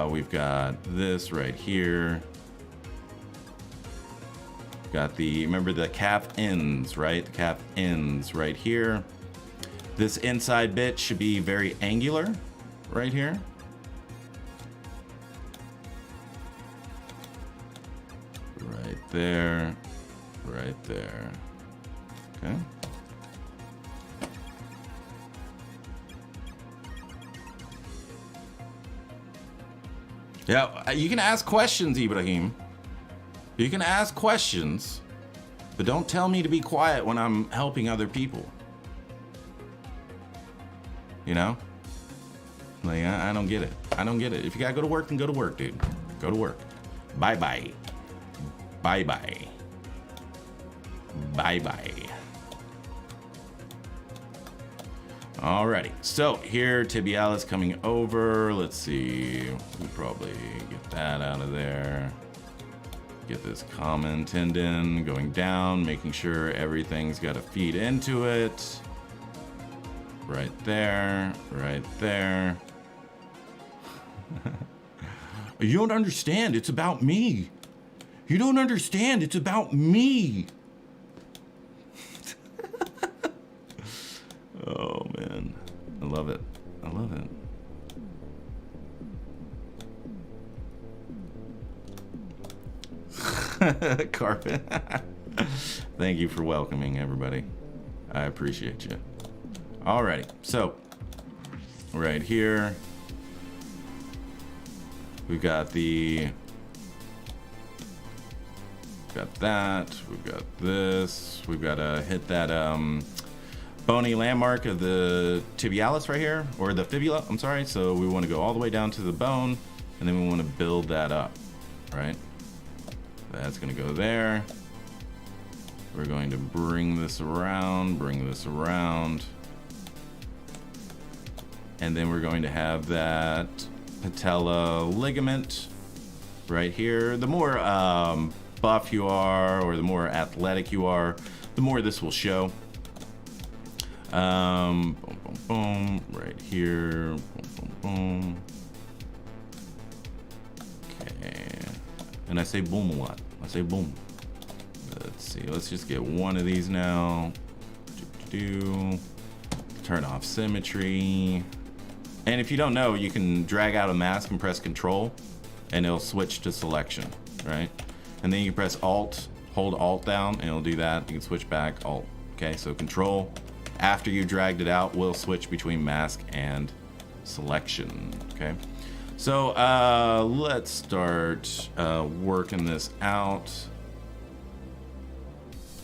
We've got this right here. Got the, remember the calf ends, right? The calf ends right here. This inside bit should be very angular right here. Right there, right there. Okay. Yeah, you can ask questions, Ibrahim. You can ask questions, but don't tell me to be quiet when I'm helping other people. You know? Like, I don't get it. I don't get it. If you gotta go to work, then go to work, dude. Go to work. Bye-bye. Bye-bye. Bye-bye. Alrighty, so here, tibialis coming over. Let's see, we probably get that out of there. Get this common tendon going down, making sure everything's got to feed into it. Right there, right there. You don't understand, it's about me. You don't understand, it's about me. Oh man, I love it. I love it. Carpet. Thank you for welcoming everybody. I appreciate you. Alrighty, so right here we've got the, got that, we've got this, we've got to hit that bony landmark of the tibialis right here, or the fibula, I'm sorry. So we want to go all the way down to the bone, and then we want to build that up, right? That's going to go there. We're going to bring this around, and then we're going to have that patella ligament right here. The more buff you are or the more athletic you are, the more this will show. Boom, boom, boom, right here. Boom, boom, boom. Okay. And I say boom a lot. I say boom. Let's see. Let's just get one of these now. Turn off symmetry. And if you don't know, you can drag out a mask and press Control, and it'll switch to selection, right? And then you can press Alt, hold Alt down, and it'll do that. You can switch back, Alt. Okay, so Control. After you dragged it out, will switch between mask and selection. Okay, so let's start working this out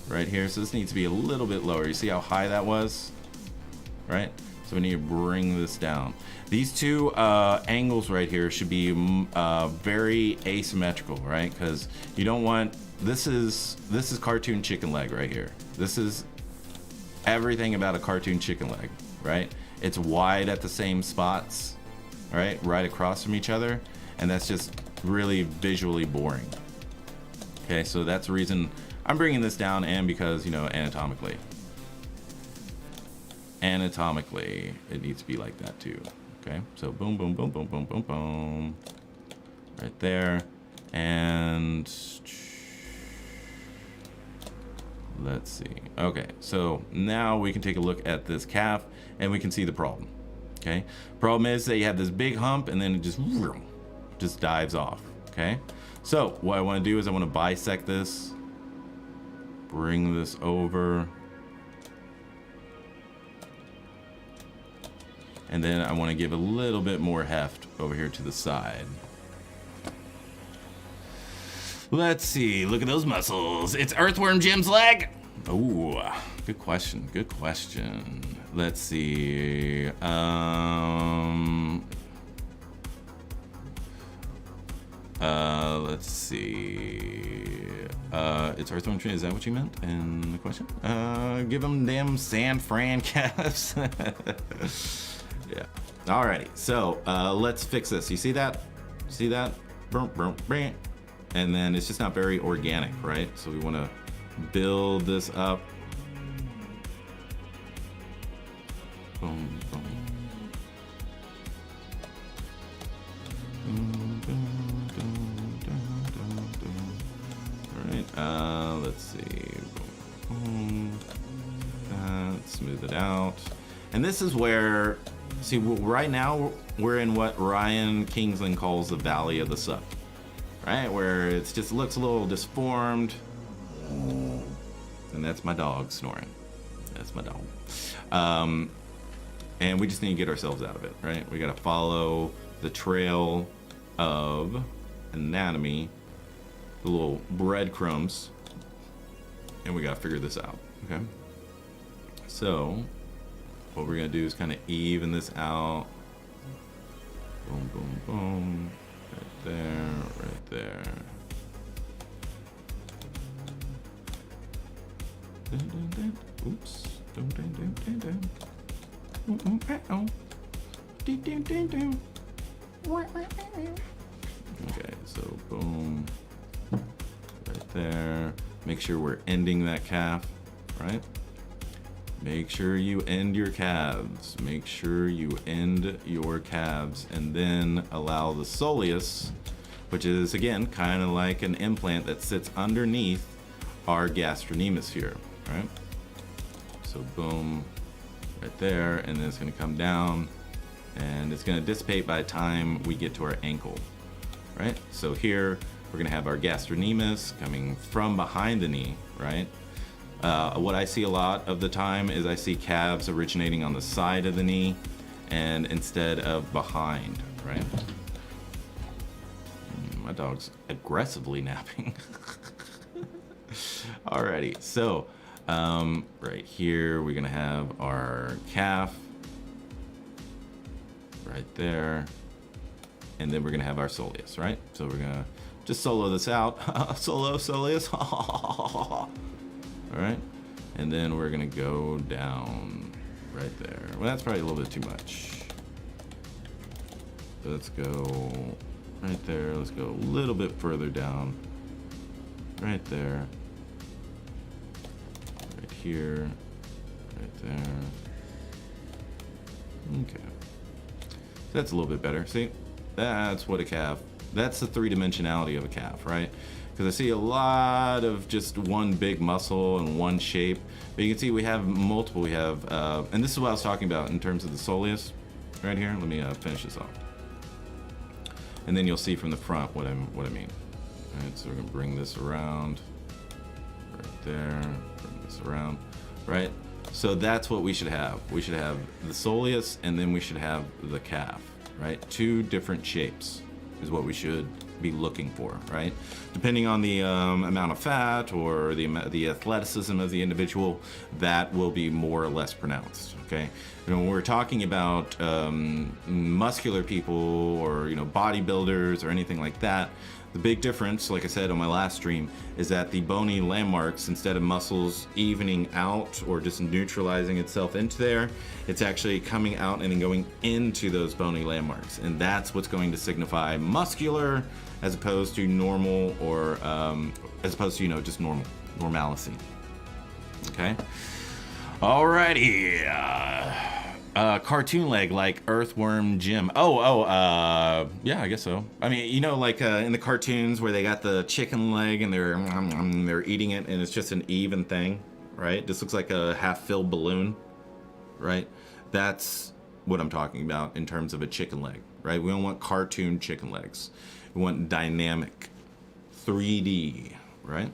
right here. So this needs to be a little bit lower. You see how high that was, right? So we need to bring this down. These two angles right here should be very asymmetrical, right? Because you don't want, this is cartoon chicken leg right here. This is everything about a cartoon chicken leg, right? It's wide at the same spots, right across from each other, and that's just really visually boring. Okay, so that's the reason I'm bringing this down, and because, you know, anatomically it needs to be like that too. Okay, so boom, boom, boom, boom, boom, boom, boom, right there. And let's see. Okay, so now we can take a look at this calf and we can see the problem. Okay, problem is that you have this big hump and then it just dives off. Okay, so what I want to do is I want to bisect this, bring this over, and then I want to give a little bit more heft over here to the side. Let's see, look at those muscles. It's Earthworm Jim's leg. Ooh, good question, good question. Let's see. Let's see. It's Earthworm Jim, is that what you meant in the question? Give them damn San Fran calves. Yeah. Alrighty, so let's fix this. You see that? See that? And then it's just not very organic, right? So we want to build this up. Boom, boom. All right, let's see. Boom. Smooth it out. And this is where, see, right now we're in what Ryan Kingsland calls the Valley of the Suck. Right, where it just looks a little disformed. And that's my dog snoring. That's my dog. And we just need to get ourselves out of it, right? We gotta follow the trail of anatomy, the little breadcrumbs, and we gotta figure this out, okay? So, what we're gonna do is kind of even this out. Boom, boom, boom. Right there, right there. Oops. Okay, so boom. Right there. Make sure we're ending that calf, right? Make sure you end your calves. Make sure you end your calves, and then allow the soleus, which is again kind of like an implant that sits underneath our gastrocnemius here, right? So boom, right there, and then it's going to come down, and it's going to dissipate by the time we get to our ankle, right? So here we're going to have our gastrocnemius coming from behind the knee, right? What I see a lot of the time is I see calves originating on the side of the knee and instead of behind, right? My dog's aggressively napping. Alrighty, so right here we're gonna have our calf right there, and then we're gonna have our soleus, right? So we're gonna just solo this out. Solo soleus. All right, and then we're gonna go down right there. Well, that's probably a little bit too much. Let's go right there. Let's go a little bit further down. right there, right here, right there. Okay, that's a little bit better. See, that's what a calf, that's the three-dimensionality of a calf, right? Because I see a lot of just one big muscle and one shape, but you can see we have multiple. We have, and this is what I was talking about in terms of the soleus, right here. Let me finish this off, and then you'll see from the front what I mean. All right, so we're gonna bring this around, right there, bring this around, right? So that's what we should have. We should have the soleus, and then we should have the calf, right? Two different shapes is what we should be looking for, right? Depending on the amount of fat or the athleticism of the individual, that will be more or less pronounced. Okay, when we're talking about muscular people or bodybuilders or anything like that, the big difference, like I said on my last stream, is that the bony landmarks, instead of muscles evening out or just neutralizing itself into there, it's actually coming out and then going into those bony landmarks. And that's what's going to signify muscular as opposed to normal, or as opposed to, just normalcy. Okay? Alrighty. Cartoon leg like Earthworm Jim. Yeah, I guess so. I mean, like in the cartoons where they got the chicken leg and they're eating it and it's just an even thing, right? This looks like a half-filled balloon, right? That's what I'm talking about in terms of a chicken leg, right? We don't want cartoon chicken legs. We want dynamic 3D, right?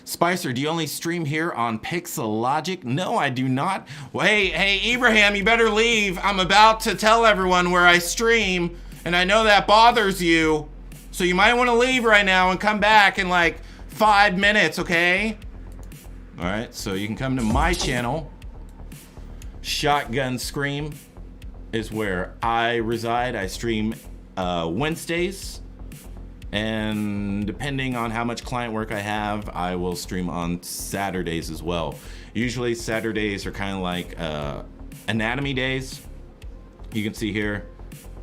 Spicer, do you only stream here on Pixologic? No, I do not. Well, hey, Ibrahim, you better leave. I'm about to tell everyone where I stream, and I know that bothers you. So you might want to leave right now and come back in like 5 minutes, okay? All right, so you can come to my channel. Shotgun Scream is where I reside. I stream Wednesdays. And depending on how much client work I have, I will stream on Saturdays as well. Usually Saturdays are kind of like anatomy days. You can see here,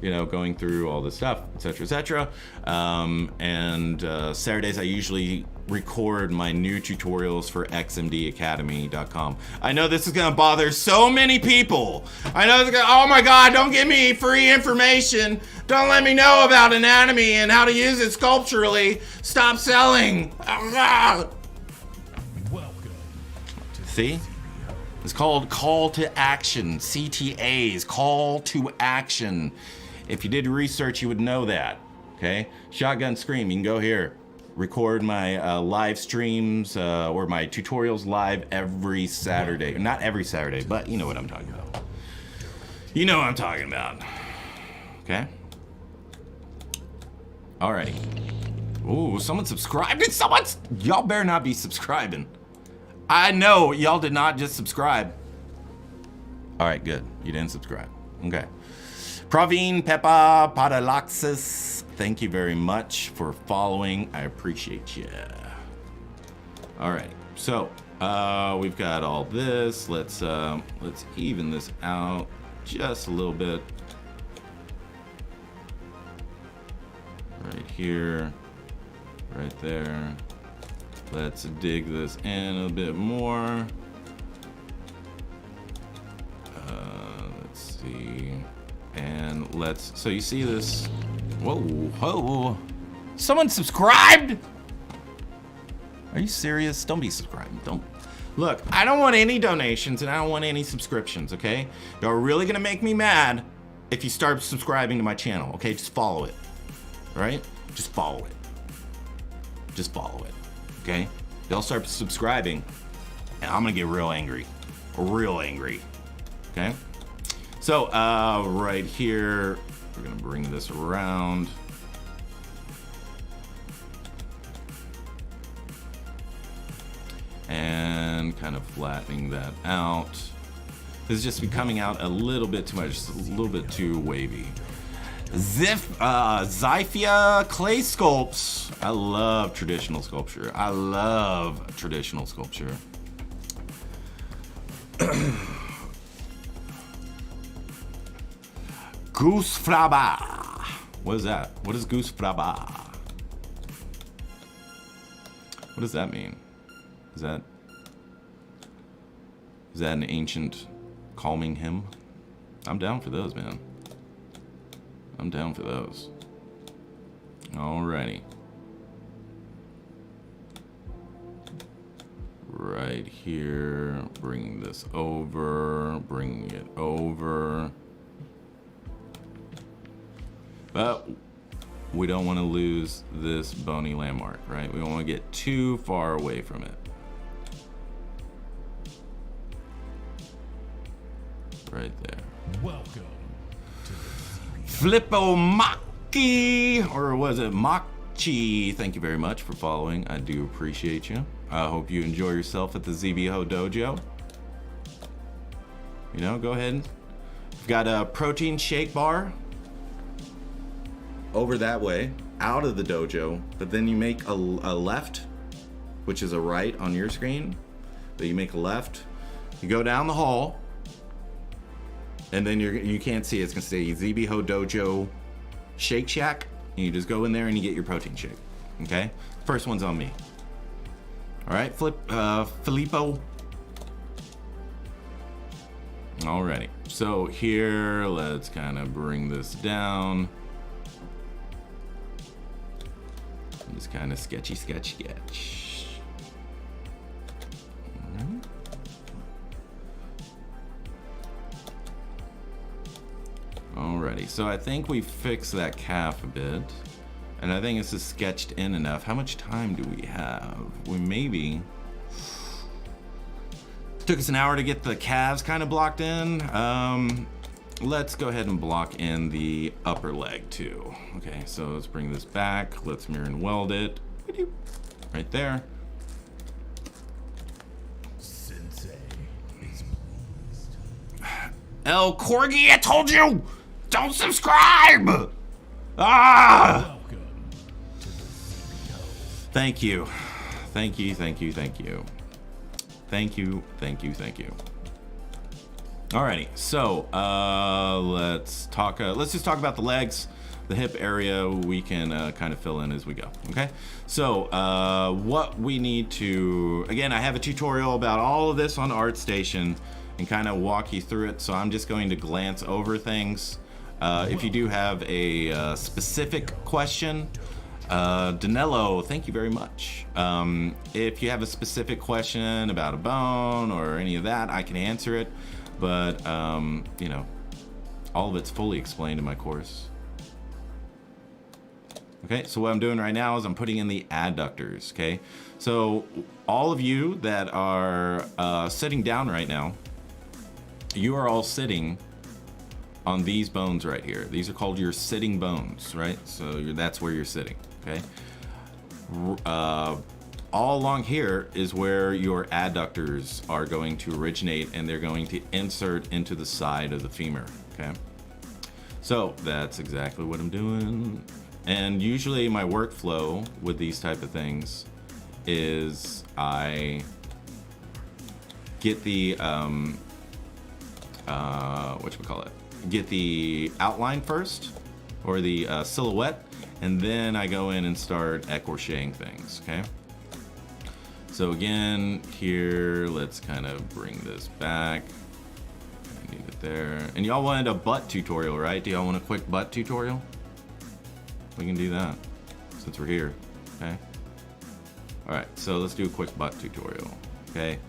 going through all this stuff, etc., etc. And Saturdays I usually record my new tutorials for xmdacademy.com. I know this is gonna bother so many people. I know oh my God, don't give me free information. Don't let me know about anatomy and how to use it sculpturally. Stop selling. Welcome. See? It's called call to action. CTAs, call to action. If you did research, you would know that. Okay? Shotgun Scream, you can go here. Record my live streams or my tutorials live every Saturday. Not every Saturday, but you know what I'm talking about. You know what I'm talking about. Okay? Alrighty. Ooh, someone subscribed? Did someone? Y'all better not be subscribing. I know y'all did not just subscribe. Alright, good. You didn't subscribe. Okay. Praveen Peppa Padalaxis, thank you very much for following. I appreciate you. Alright, so we've got all this. Let's even this out just a little bit. Right here, right there. Let's dig this in a bit more. Let's see. And so you see this. Whoa. Someone subscribed? Are you serious? Don't be subscribing. Don't. Look, I don't want any donations and I don't want any subscriptions, okay? You're really gonna make me mad if you start subscribing to my channel, okay? Just follow it, all right? Just follow it. Just follow it, okay? They'll start subscribing and I'm gonna get real angry, okay? So, right here, we're gonna bring this around. And kind of flattening that out. This is just coming out a little bit too much, a little bit too wavy. Zyphia clay sculpts. I love traditional sculpture. Goose Fraba. What is that? What is Goose Fraba? What What does that mean? Is that an ancient calming hymn? I'm down for those, man. I'm down for those. Alrighty. Right here. Bring this over. Bring it over. But we don't want to lose this bony landmark, right? We don't want to get too far away from it. Right there. Welcome to the Flippomaki, or was it Machi? Thank you very much for following. I do appreciate you. I hope you enjoy yourself at the ZBHO Dojo. You know, go ahead. We've got a protein shake bar over that way, out of the dojo, but then you make a left, which is a right on your screen. But you make a left, you go down the hall, and then you can't see it. It's gonna say ZBHO Dojo Shake Shack, and you just go in there and you get your protein shake. Okay, first one's on me. All right, Filippo. Alrighty, so here, let's kind of bring this down. Just kind of sketch. Alright. Alrighty, so I think we fixed that calf a bit, and I think this is sketched in enough. How much time do we have? We maybe took us an hour to get the calves kind of blocked in. Let's go ahead and block in the upper leg too. Okay, so let's bring this back. Let's mirror and weld it. Right there. Sensei is pleased. El Corgi, I told you! Don't subscribe! Ah! Welcome to the ZBHO. Thank you. Thank you. Alrighty, so let's just talk about the legs. The hip area we can kind of fill in as we go, okay? So what we need to, again, I have a tutorial about all of this on ArtStation and kind of walk you through it, so I'm just going to glance over things. If you do have a specific question, Danilo, thank you very much. If you have a specific question about a bone or any of that, I can answer it. But, you know, all of it's fully explained in my course. Okay, so what I'm doing right now is I'm putting in the adductors, okay? So all of you that are sitting down right now, you are all sitting on these bones right here. These are called your sitting bones, right? So that's where you're sitting, okay? All along here is where your adductors are going to originate, and they're going to insert into the side of the femur, okay? So that's exactly what I'm doing. And usually my workflow with these type of things is I get the, get the outline first, or the silhouette, and then I go in and start equarcheting things, okay? So again, here, let's kind of bring this back. I need it there. And y'all wanted a butt tutorial, right? Do y'all want a quick butt tutorial? We can do that, since we're here, okay? All right, so let's do a quick butt tutorial, okay?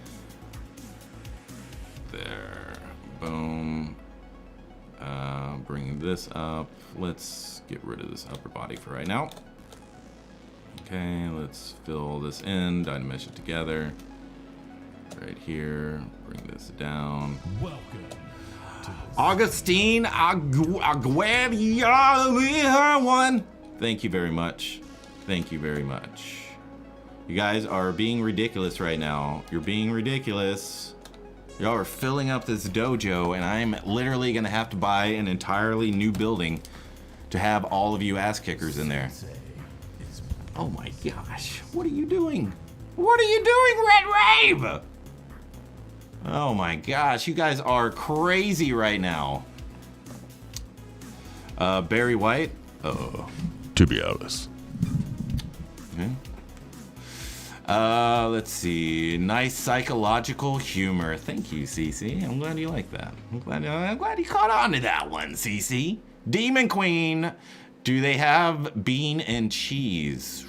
There, boom. Bring this up. Let's get rid of this upper body for right now. Okay, let's fill this in, dynamesh it together. Right here, bring this down. Welcome to the Augustine Aguirre, thank you very much. Thank you very much. You guys are being ridiculous right now. You're being ridiculous. Y'all are filling up this dojo, and I'm literally gonna have to buy an entirely new building to have all of you ass kickers in there. Sensei is Oh my gosh, what are you doing? What are you doing, Red Rave? Oh my gosh, you guys are crazy right now. Barry White? to be honest. Okay. Let's see. Nice psychological humor. Thank you, Cece. I'm glad you like that. I'm glad you caught on to that one, Cece. Demon Queen. Do they have bean and cheese?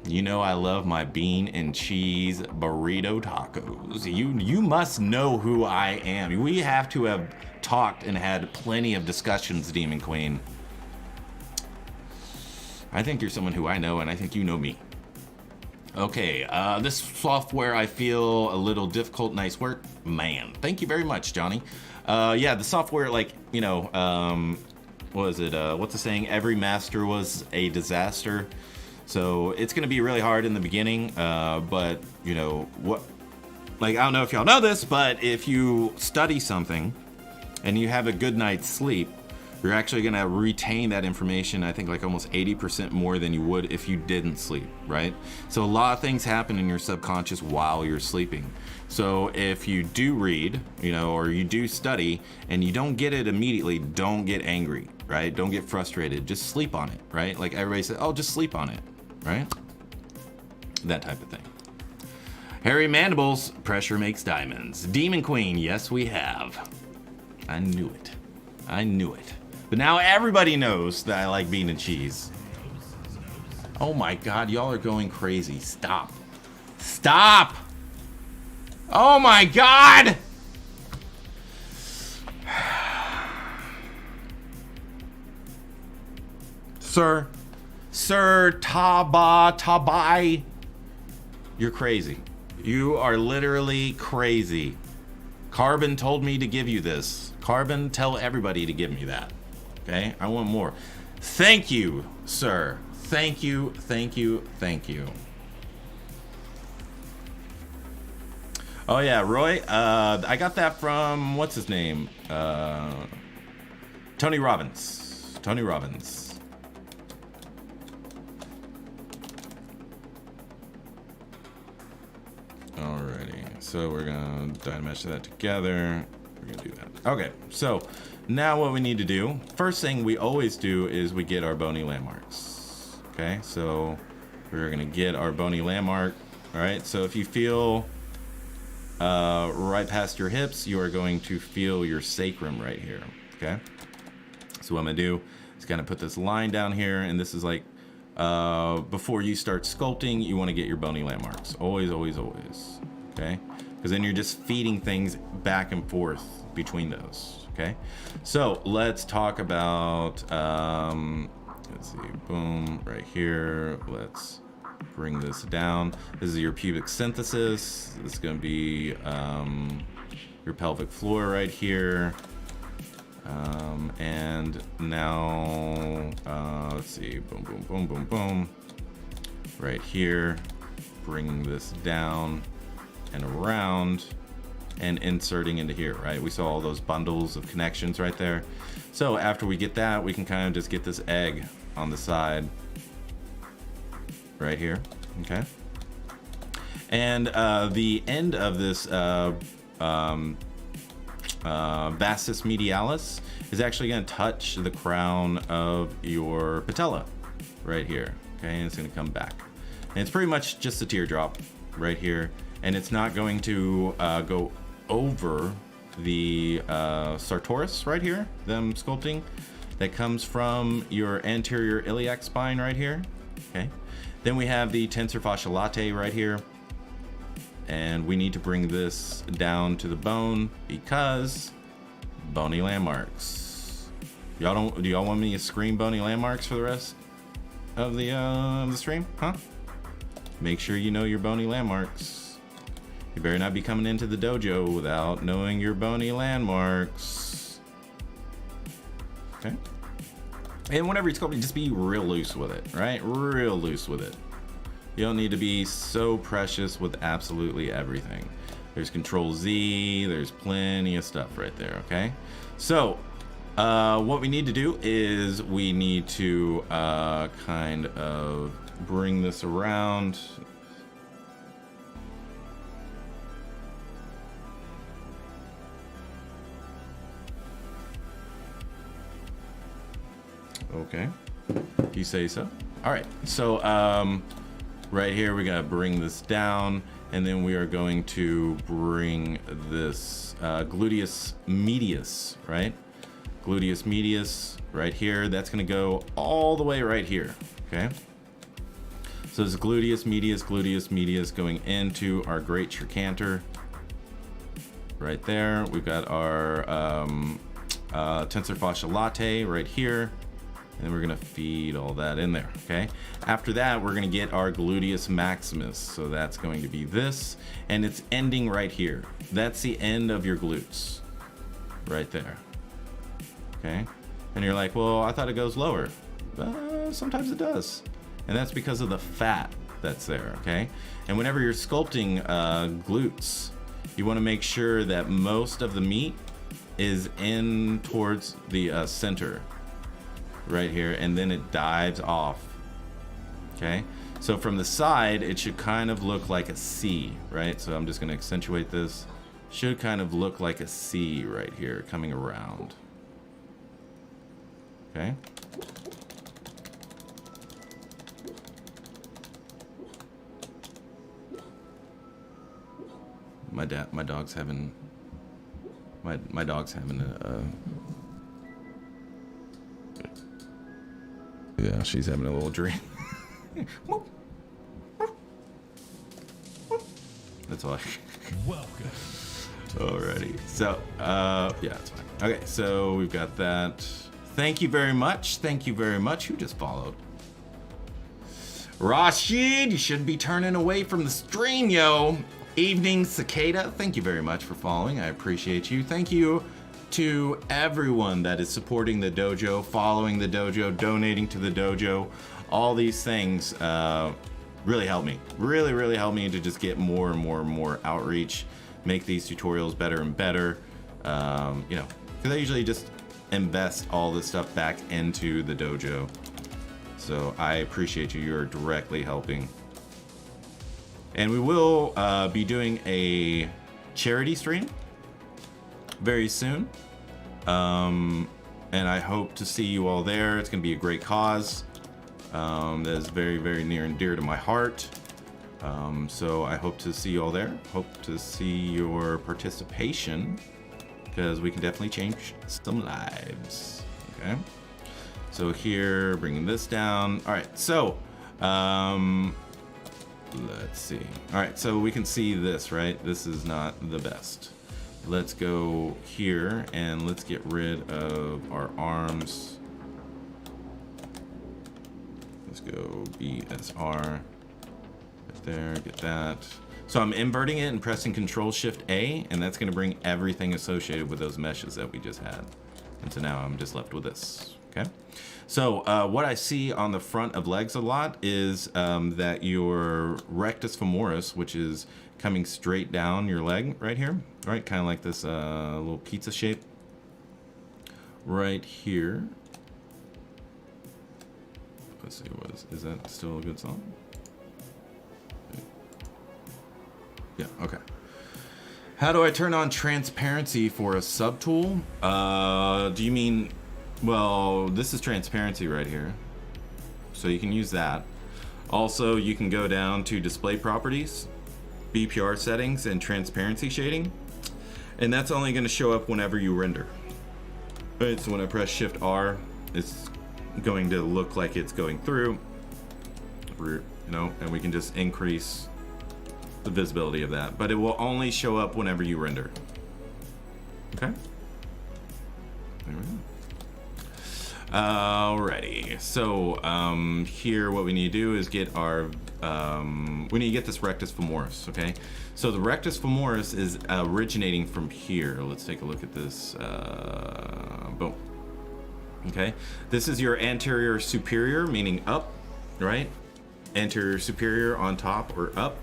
You know I love my bean and cheese burrito tacos. You must know who I am. We have to have talked and had plenty of discussions, Demon Queen. I think you're someone who I know, and I think you know me. Okay, this software I feel a little difficult. Nice work, man. Thank you very much, Johnny. Yeah, the software, like, you know, what is it? What's the saying? Every master was a disaster. So it's going to be really hard in the beginning, but, you know, like, I don't know if y'all know this, but if you study something and you have a good night's sleep, you're actually going to retain that information, I think, like almost 80% more than you would if you didn't sleep, right? So a lot of things happen in your subconscious while you're sleeping. So if you do read, you know, or you do study and you don't get it immediately, don't get angry, right? Don't get frustrated. Just sleep on it, right? Like everybody said, oh, just sleep on it, right? That type of thing. Hairy Mandibles, pressure makes diamonds. Demon Queen, yes, we have. I knew it. I knew it. But now everybody knows that I like bean and cheese. Oh my God, y'all are going crazy. Stop. Stop! Oh my God! Sir, Tabai. You're crazy. You are literally crazy. Carbon told me to give you this. Carbon, tell everybody to give me that. Okay, I want more. Thank you, sir. Thank you, thank you, thank you. Oh yeah, Roy, I got that from, what's his name? Tony Robbins. Tony Robbins. Alrighty, so we're gonna dynamesh that together. We're gonna do that. Okay, so now what we need to do, first thing we always do is we get our bony landmarks. Okay, so we're gonna get our bony landmark. All right, so if you feel right past your hips, you are going to feel your sacrum right here. Okay, so what I'm gonna do is kind of put this line down here, and this is like before you start sculpting, you want to get your bony landmarks. Always, always, always. Okay, because then you're just feeding things back and forth between those. Okay, so let's talk about let's see, boom, right here. Let's bring this down. This is your pubic synthesis. This is going to be your pelvic floor right here. And now let's see, boom, boom, boom, boom, boom, right here. Bringing this down and around and inserting into here, right? We saw all those bundles of connections right there. So after we get that, we can kind of just get this egg on the side right here, okay? And the end of this vastus medialis is actually going to touch the crown of your patella right here, okay? And it's going to come back. And it's pretty much just a teardrop right here. And it's not going to go over the sartorius right here, them sculpting, that comes from your anterior iliac spine right here, okay? Then we have the tensor fascia latae right here. And we need to bring this down to the bone because bony landmarks. Do y'all want me to scream bony landmarks for the rest of the stream? Huh? Make sure you know your bony landmarks. You better not be coming into the dojo without knowing your bony landmarks. Okay. And whenever you're sculpting, just be real loose with it, right? Real loose with it. You don't need to be so precious with absolutely everything. There's Control Z, there's plenty of stuff right there, okay? So, what we need to do is we need to kind of bring this around. Okay, you say so. All right, so right here we gotta bring this down, and then we are going to bring this gluteus medius, right? Gluteus medius right here. That's gonna go all the way right here, okay? So this gluteus medius going into our great trochanter right there. We've got our tensor fascia latae right here. And then we're gonna feed all that in there, okay? After that, we're gonna get our gluteus maximus. So that's going to be this, and it's ending right here. That's the end of your glutes, right there, okay? And you're like, well, I thought it goes lower. Sometimes it does. And that's because of the fat that's there, okay? And whenever you're sculpting glutes, you wanna make sure that most of the meat is in towards the center, right here, and then it dives off, okay? So from the side, it should kind of look like a C, right? So I'm just gonna accentuate this. Should kind of look like a C right here, coming around, okay? My dog's having a yeah, she's having a little dream. That's all. Welcome. Alrighty. So, yeah, it's fine. Okay, so we've got that. Thank you very much. Thank you very much. Who just followed? Rashid, you shouldn't be turning away from the stream, yo. Evening Cicada, thank you very much for following. I appreciate you. Thank you to everyone that is supporting the dojo, following the dojo, donating to the dojo. All these things really help me. Really help me to just get more and more outreach, make these tutorials better and better. You know, because I usually just invest all this stuff back into the dojo. So I appreciate you. You're directly helping. And we will be doing a charity stream very soon. And I hope to see you all there. It's going to be a great cause that is very near and dear to my heart. So I hope to see you all there. Hope to see your participation, because we can definitely change some lives. Okay. So here, bringing this down. All right. So, let's see. All right, so we can see this, right? This is not the best. Let's go here and let's get rid of our arms. Let's go BSR right there, get that. So I'm inverting it and pressing Control-Shift-A, and that's gonna bring everything associated with those meshes that we just had. And so now I'm just left with this, okay? So what I see on the front of legs a lot is that your rectus femoris, which is coming straight down your leg right here, right? Kind of like this little pizza shape right here. Let's see, is that still a good song? Yeah, okay. How do I turn on transparency for a subtool? Do you mean... Well, this is transparency right here, so you can use that. Also, you can go down to display properties, BPR settings, and transparency shading, and that's only going to show up whenever you render. Right, so when I press Shift R, it's going to look like it's going through, you know, and we can just increase the visibility of that, but it will only show up whenever you render. Okay. There we go. Alrighty, so here what we need to do is get our, we need to get this rectus femoris, okay? So the rectus femoris is originating from here. Let's take a look at this, boom. Okay, this is your anterior superior, meaning up, right? Anterior superior on top or up.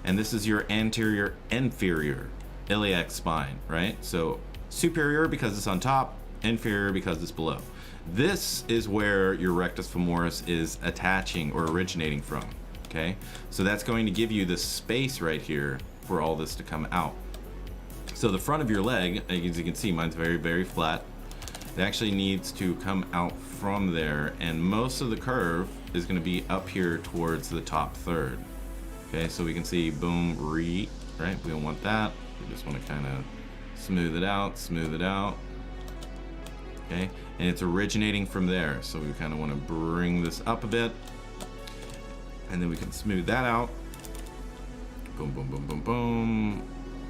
And this is your anterior inferior, iliac spine, right? So superior because it's on top, inferior because it's below. This is where your rectus femoris is attaching or originating from, okay? So that's going to give you this space right here for all this to come out. So the front of your leg, as you can see, mine's very flat. It actually needs to come out from there, and most of the curve is going to be up here towards the top third. Okay, so we can see, boom, right? We don't want that. We just want to kind of smooth it out, Okay, and it's originating from there, so we kind of want to bring this up a bit, and then we can smooth that out. Boom, boom, boom, boom, boom.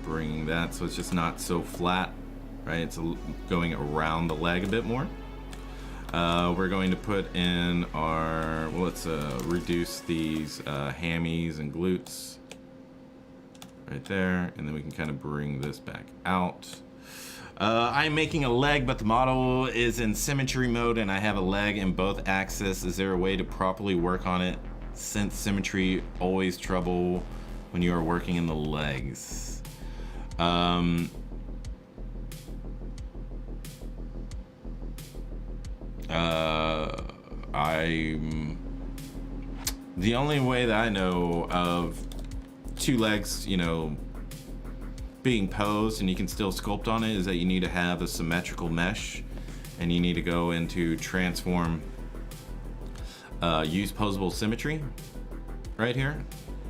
Bringing that so it's just not so flat, right? It's going around the leg a bit more. We're going to put in our, well, let's reduce these hammies and glutes right there, and then we can kind of bring this back out. I'm making a leg, but the model is in symmetry mode, and I have a leg in both axes. Is there a way to properly work on it, since symmetry always trouble when you are working in the legs? The only way that I know of two legs, you know, being posed and you can still sculpt on it is that you need to have a symmetrical mesh, and you need to go into transform, use posable symmetry right here,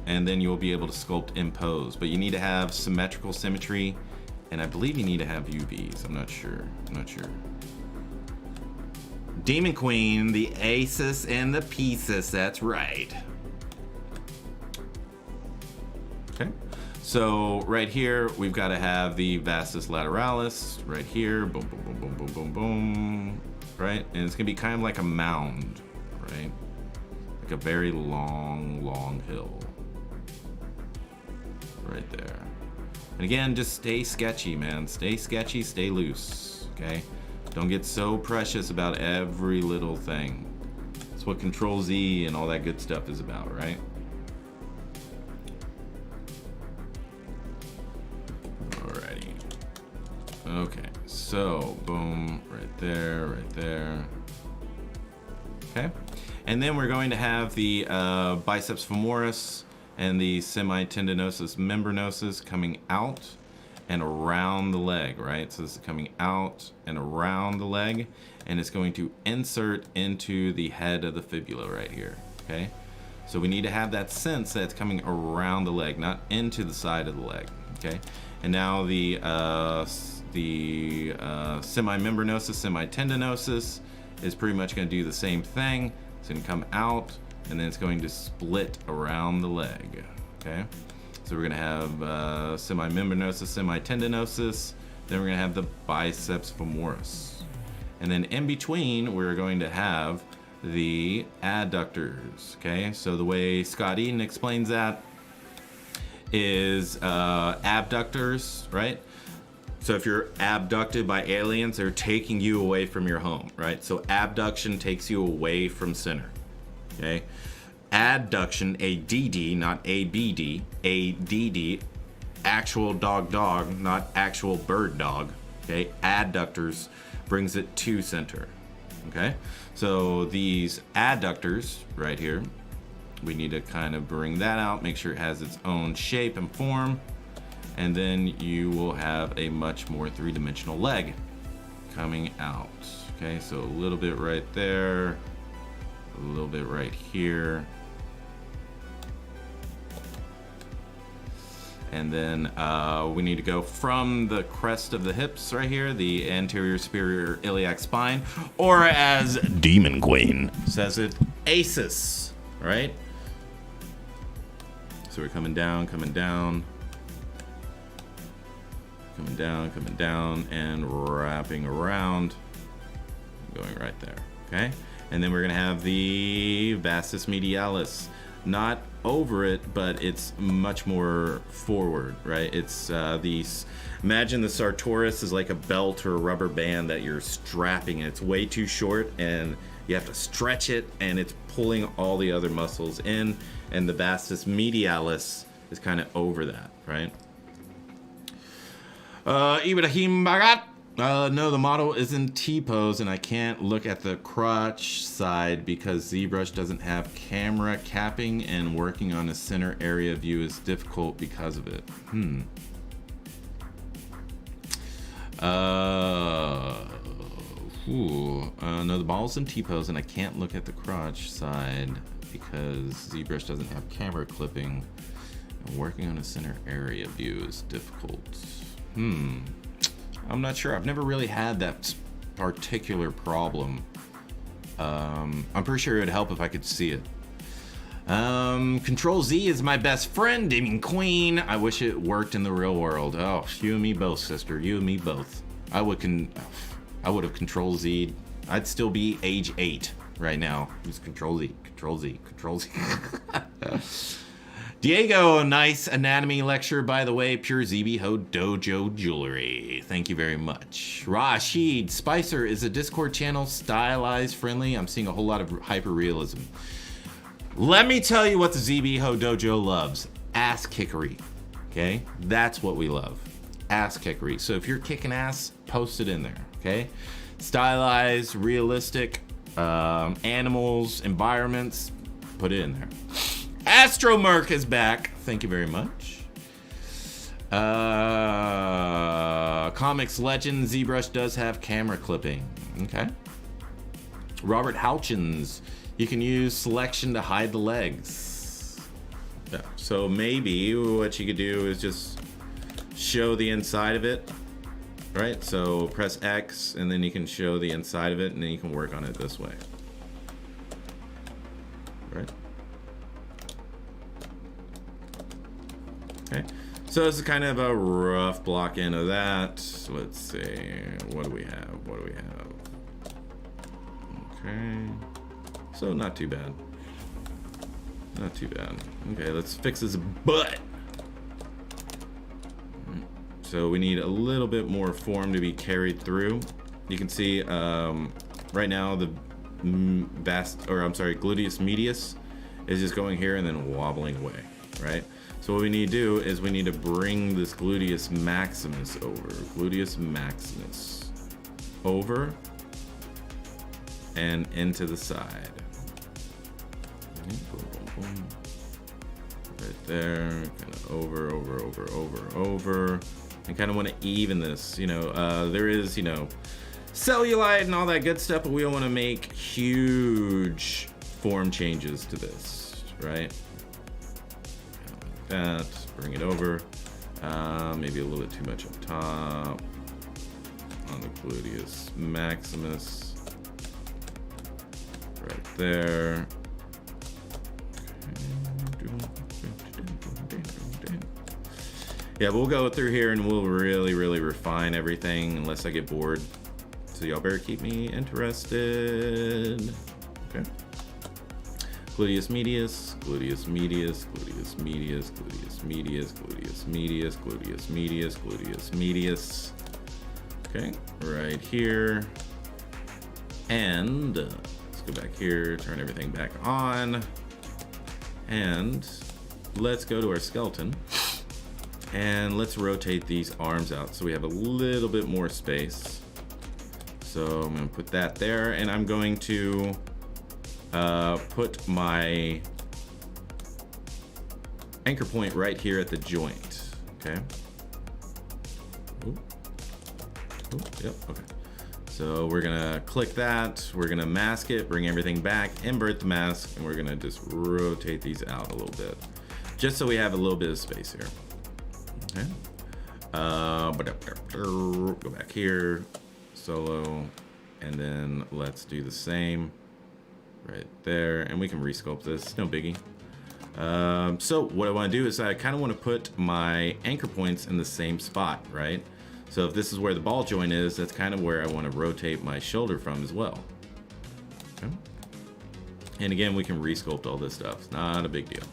and then you'll be able to sculpt in pose. But you need to have symmetrical symmetry, and I believe you need to have UVs. I'm not sure. Demon Queen, the Aces and the Pieces, that's right. Okay, so right here, we've got to have the vastus lateralis right here, boom, boom, boom, boom, boom, boom, boom, right? And it's gonna be kind of like a mound, right? Like a very long hill. Right there. And again, just stay sketchy, man. Stay sketchy, stay loose, okay? Don't get so precious about every little thing. That's what Control Z and all that good stuff is about, right? Alrighty. Okay, so boom, right there. Okay, and then we're going to have the biceps femoris and the semitendinosus membranosus coming out and around the leg, right? So this is coming out and around the leg, and it's going to insert into the head of the fibula right here, okay? So we need to have that sense that it's coming around the leg, not into the side of the leg, okay? And now the semimembranosus, semitendinosus is pretty much gonna do the same thing. It's gonna come out, and then it's going to split around the leg, okay? So we're gonna have semimembranosus, semitendinosus, then we're gonna have the biceps femoris. And then in between, we're going to have the adductors, okay? So the way Scott Eden explains that is abductors, right? So if you're abducted by aliens, they're taking you away from your home, right? So abduction takes you away from center, okay? Adduction, ADD, not ABD, ADD, actual dog, not actual bird dog, okay? Adductors brings it to center, okay? So these adductors right here, we need to kind of bring that out, make sure it has its own shape and form, and then you will have a much more three-dimensional leg coming out, okay? So a little bit right there, a little bit right here, and then we need to go from the crest of the hips right here, the anterior superior iliac spine, or as Demon Queen says it, ACES, right? So we're coming down, coming down, and wrapping around, going right there, okay? And then we're gonna have the vastus medialis, not over it, but it's much more forward, right? It's imagine the sartorius is like a belt or a rubber band that you're strapping, and it's way too short, and you have to stretch it, and it's pulling all the other muscles in, and the vastus medialis is kind of over that, right? Ibrahim Bagat. No, the model is in T-pose, and I can't look at the crotch side because ZBrush doesn't have camera capping, and working on a center area view is difficult because of it. Ooh, no, the ball's in T-pose, and I can't look at the crotch side because ZBrush doesn't have camera clipping. And working on a center area view is difficult. I'm not sure. I've never really had that particular problem. I'm pretty sure it would help if I could see it. Control Z is my best friend, Demon Queen. I wish it worked in the real world. Oh, you and me both, sister. You and me both. I would have Control Z. I'd still be age 8 right now. Just Control Z, Control Z, Control Z. Diego, nice anatomy lecture, by the way. Pure ZBHO Dojo jewelry. Thank you very much. Rashid, Spicer is a Discord channel, stylized, friendly. I'm seeing a whole lot of hyper-realism. Let me tell you what the ZBHO Dojo loves. Ass kickery. Okay? That's what we love. Ass kickery. So if you're kicking ass, post it in there. Okay? Stylized, realistic, animals, environments, put it in there. Astromerc is back. Thank you very much. Comics legend ZBrush does have camera clipping. Okay. Robert Houchins, you can use selection to hide the legs. Yeah. So maybe what you could do is just show the inside of it, right? So press X and then you can show the inside of it and then you can work on it this way. Right? Okay, so this is kind of a rough block end of that. So let's see, what do we have? What do we have? Okay, so not too bad. Not too bad. Okay, let's fix his butt. So we need a little bit more form to be carried through. You can see right now the gluteus medius is just going here and then wobbling away, right? So what we need to do is we need to bring this gluteus maximus over. Gluteus maximus over and into the side. Boom, boom, boom. Right there, kind of over. And kind of want to even this, you know, there is, you know, cellulite and all that good stuff, but we don't want to make huge form changes to this, right? That, bring it over, maybe a little bit too much up top on the gluteus maximus, right there. Yeah, we'll go through here and we'll really refine everything unless I get bored, so y'all better keep me interested. Okay. Gluteus medius, gluteus medius, gluteus medius, gluteus medius, gluteus medius, gluteus medius, gluteus medius. Okay, right here. And let's go back here, turn everything back on. And let's go to our skeleton. And let's rotate these arms out so we have a little bit more space. So I'm going to put that there, and I'm going to put my anchor point right here at the joint. Okay. Ooh. Ooh, yep. Okay. So we're gonna click that. We're gonna mask it, bring everything back, invert the mask, and we're gonna just rotate these out a little bit, just so we have a little bit of space here. Okay. Go back here, solo, and then let's do the same right there, and we can resculpt this, no biggie. So what I want to do is I kind of want to put my anchor points in the same spot, right? So if this is where the ball joint is, that's kind of where I want to rotate my shoulder from as well. Okay. And again, we can resculpt all this stuff. It's not a big deal.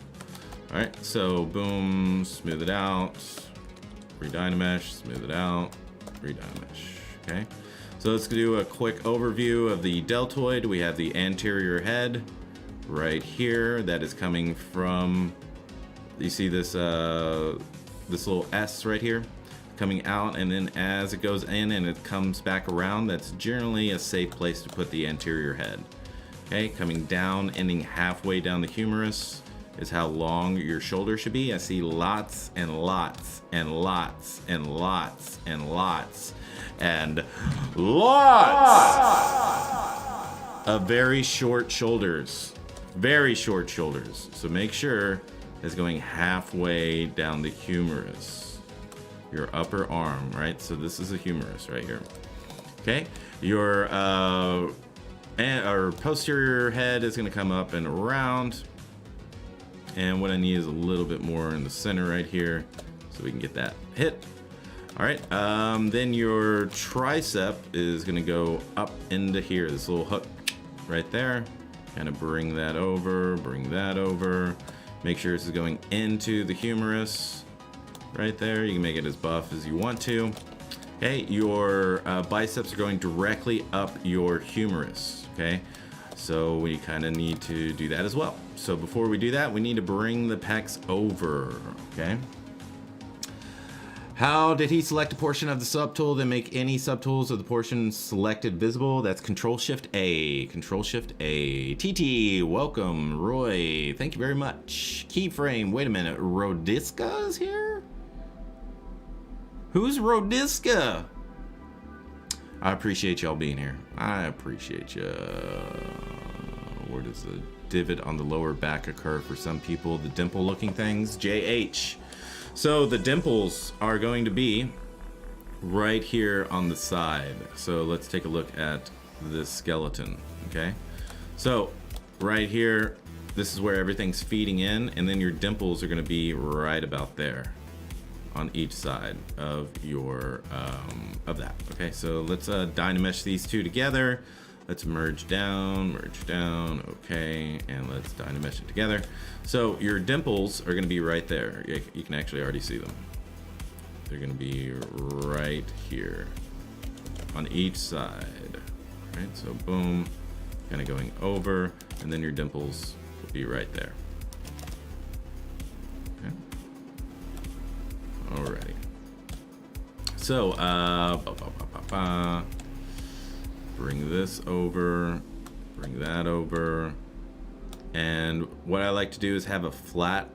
All right, so boom, smooth it out, redynamesh, smooth it out, redynamesh. Okay. So let's do a quick overview of the deltoid. We have the anterior head right here that is coming from, you see this this little S right here coming out, and then as it goes in and it comes back around, that's generally a safe place to put the anterior head. Okay, coming down, ending halfway down the humerus is how long your shoulder should be. I see lots and lots and lots and lots and lots and lots of very short shoulders. Very short shoulders. So make sure it's going halfway down the humerus. Your upper arm, right? So this is a humerus right here. Okay? Your our posterior head is going to come up and around. And what I need is a little bit more in the center right here so we can get that hit. All right, then your tricep is going to go up into here, this little hook right there. Kind of bring that over, bring that over. Make sure this is going into the humerus right there. You can make it as buff as you want to. Okay, your biceps are going directly up your humerus, okay? So we kind of need to do that as well. So before we do that, we need to bring the pecs over, okay? How did he select a portion of the subtool then make any subtools of the portion selected visible? That's Control-Shift-A. Control-Shift-A. TT, welcome. Roy, thank you very much. Keyframe, wait a minute. Rodiska is here? Who's Rodiska? I appreciate y'all being here. I appreciate you. Where does the divot on the lower back occur for some people? The dimple looking things? JH. So the dimples are going to be right here on the side. So let's take a look at this skeleton, okay? So right here, this is where everything's feeding in, and then your dimples are gonna be right about there on each side of your, of that, okay? So let's dynamesh these two together. Let's merge down, okay, and let's dynamesh it together. So your dimples are gonna be right there. You can actually already see them. They're gonna be right here on each side, right? So boom, kind of going over, and then your dimples will be right there. Okay. Alrighty. So, bring this over, bring that over, and what I like to do is have a flat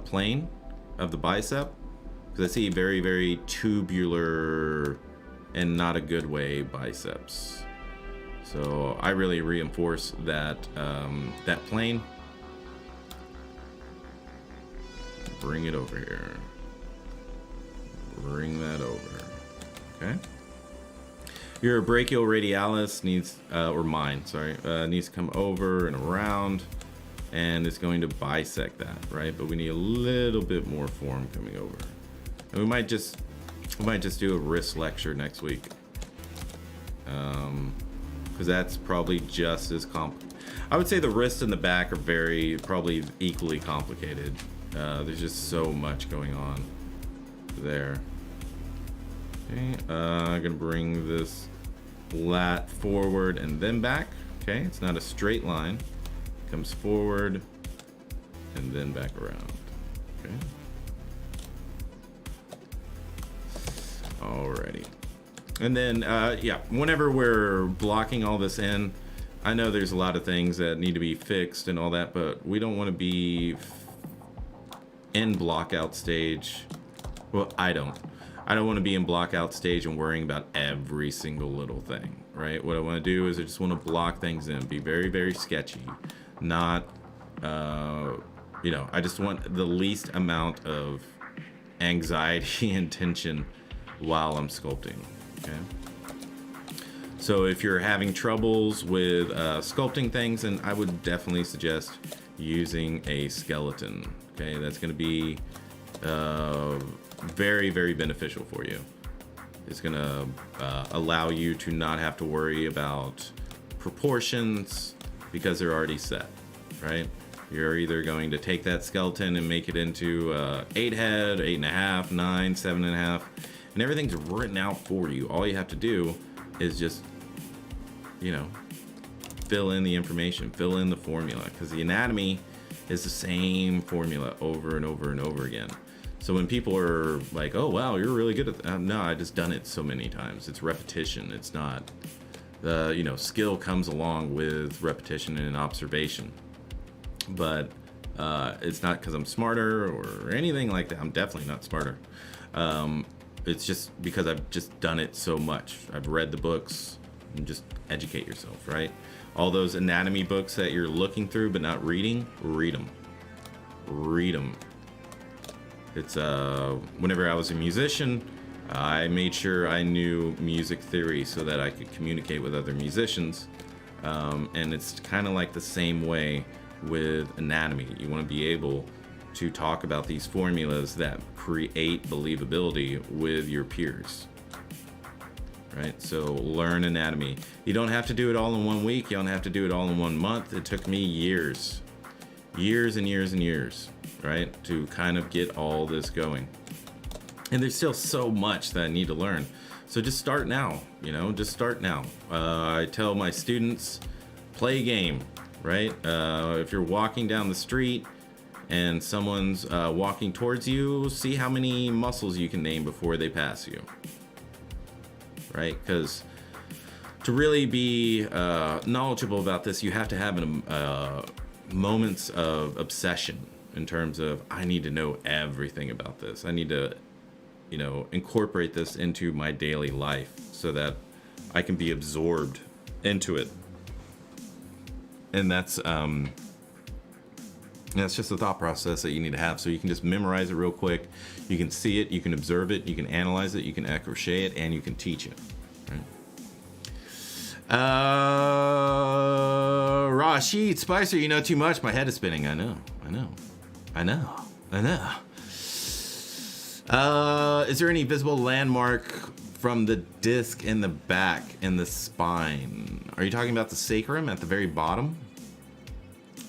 plane of the bicep, because I see very, very tubular and not a good way biceps. So I really reinforce that that plane. Bring it over here. Bring that over. Okay. Your brachial radialis needs, or mine, sorry, needs to come over and around, and it's going to bisect that, right? But we need a little bit more form coming over. And we might just do a wrist lecture next week, because that's probably just as I would say the wrist and the back are probably equally complicated. There's just so much going on there. Okay, I'm gonna bring this lat forward and then back. Okay, it's not a straight line. It comes forward and then back around. Okay. Alrighty. And then, yeah, whenever we're blocking all this in, I know there's a lot of things that need to be fixed and all that, but we don't want to be in blockout stage. Well, I don't want to be in blockout stage and worrying about every single little thing, right? What I want to do is I just want to block things in, be very, very sketchy, not, you know, I just want the least amount of anxiety and tension while I'm sculpting, okay? So if you're having troubles with sculpting things, then I would definitely suggest using a skeleton, okay? That's going to be very, very beneficial for you. It's going to allow you to not have to worry about proportions because they're already set, right? You're either going to take that skeleton and make it into 8 head, 8.5, 9, 7.5, and everything's written out for you. All you have to do is just, you know, fill in the information, fill in the formula, because the anatomy is the same formula over and over and over again. So when people are like, oh, wow, you're really good at that. No, I just done it so many times. It's repetition. It's not, you know, skill comes along with repetition and observation. But It's not because I'm smarter or anything like that. I'm definitely not smarter. It's just because I've just done it so much. I've read the books and just educate yourself, right? All those anatomy books that you're looking through but not reading, read them. Read them. It's whenever I was a musician, I made sure I knew music theory so that I could communicate with other musicians. And it's kind of like the same way with anatomy. You want to be able to talk about these formulas that create believability with your peers. Right? So learn anatomy. You don't have to do it all in 1 week. You don't have to do it all in 1 month. It took me years. Years and years and years, right? To kind of get all this going. And there's still so much that I need to learn. So just start now, you know, just start now. I tell my students, play a game, right? If you're walking down the street and someone's walking towards you, see how many muscles you can name before they pass you, right? Because to really be knowledgeable about this, you have to have moments of obsession in terms of, I need to know everything about this. I need to, you know, incorporate this into my daily life so that I can be absorbed into it. And that's just the thought process that you need to have. So you can just memorize it real quick. You can see it, you can observe it, you can analyze it, you can crochet it, and you can teach it. Right? Raw sheet, Spicer, you know too much. My head is spinning. I know. Is there any visible landmark from the disc in the back in the spine? Are you talking about the sacrum at the very bottom?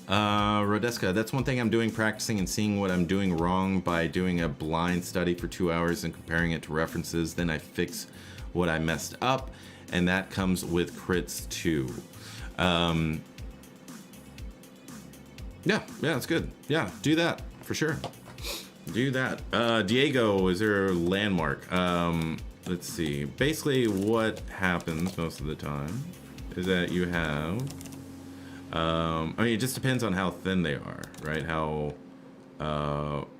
Rodeska, that's one thing I'm doing, practicing and seeing what I'm doing wrong by doing a blind study for 2 hours and comparing it to references. Then I fix what I messed up, and that comes with crits too. Yeah, that's good. Yeah, do that for sure. Do that. Diego, is there a landmark? Let's see. Basically, what happens most of the time is that you have. I mean, it just depends on how thin they are, right? How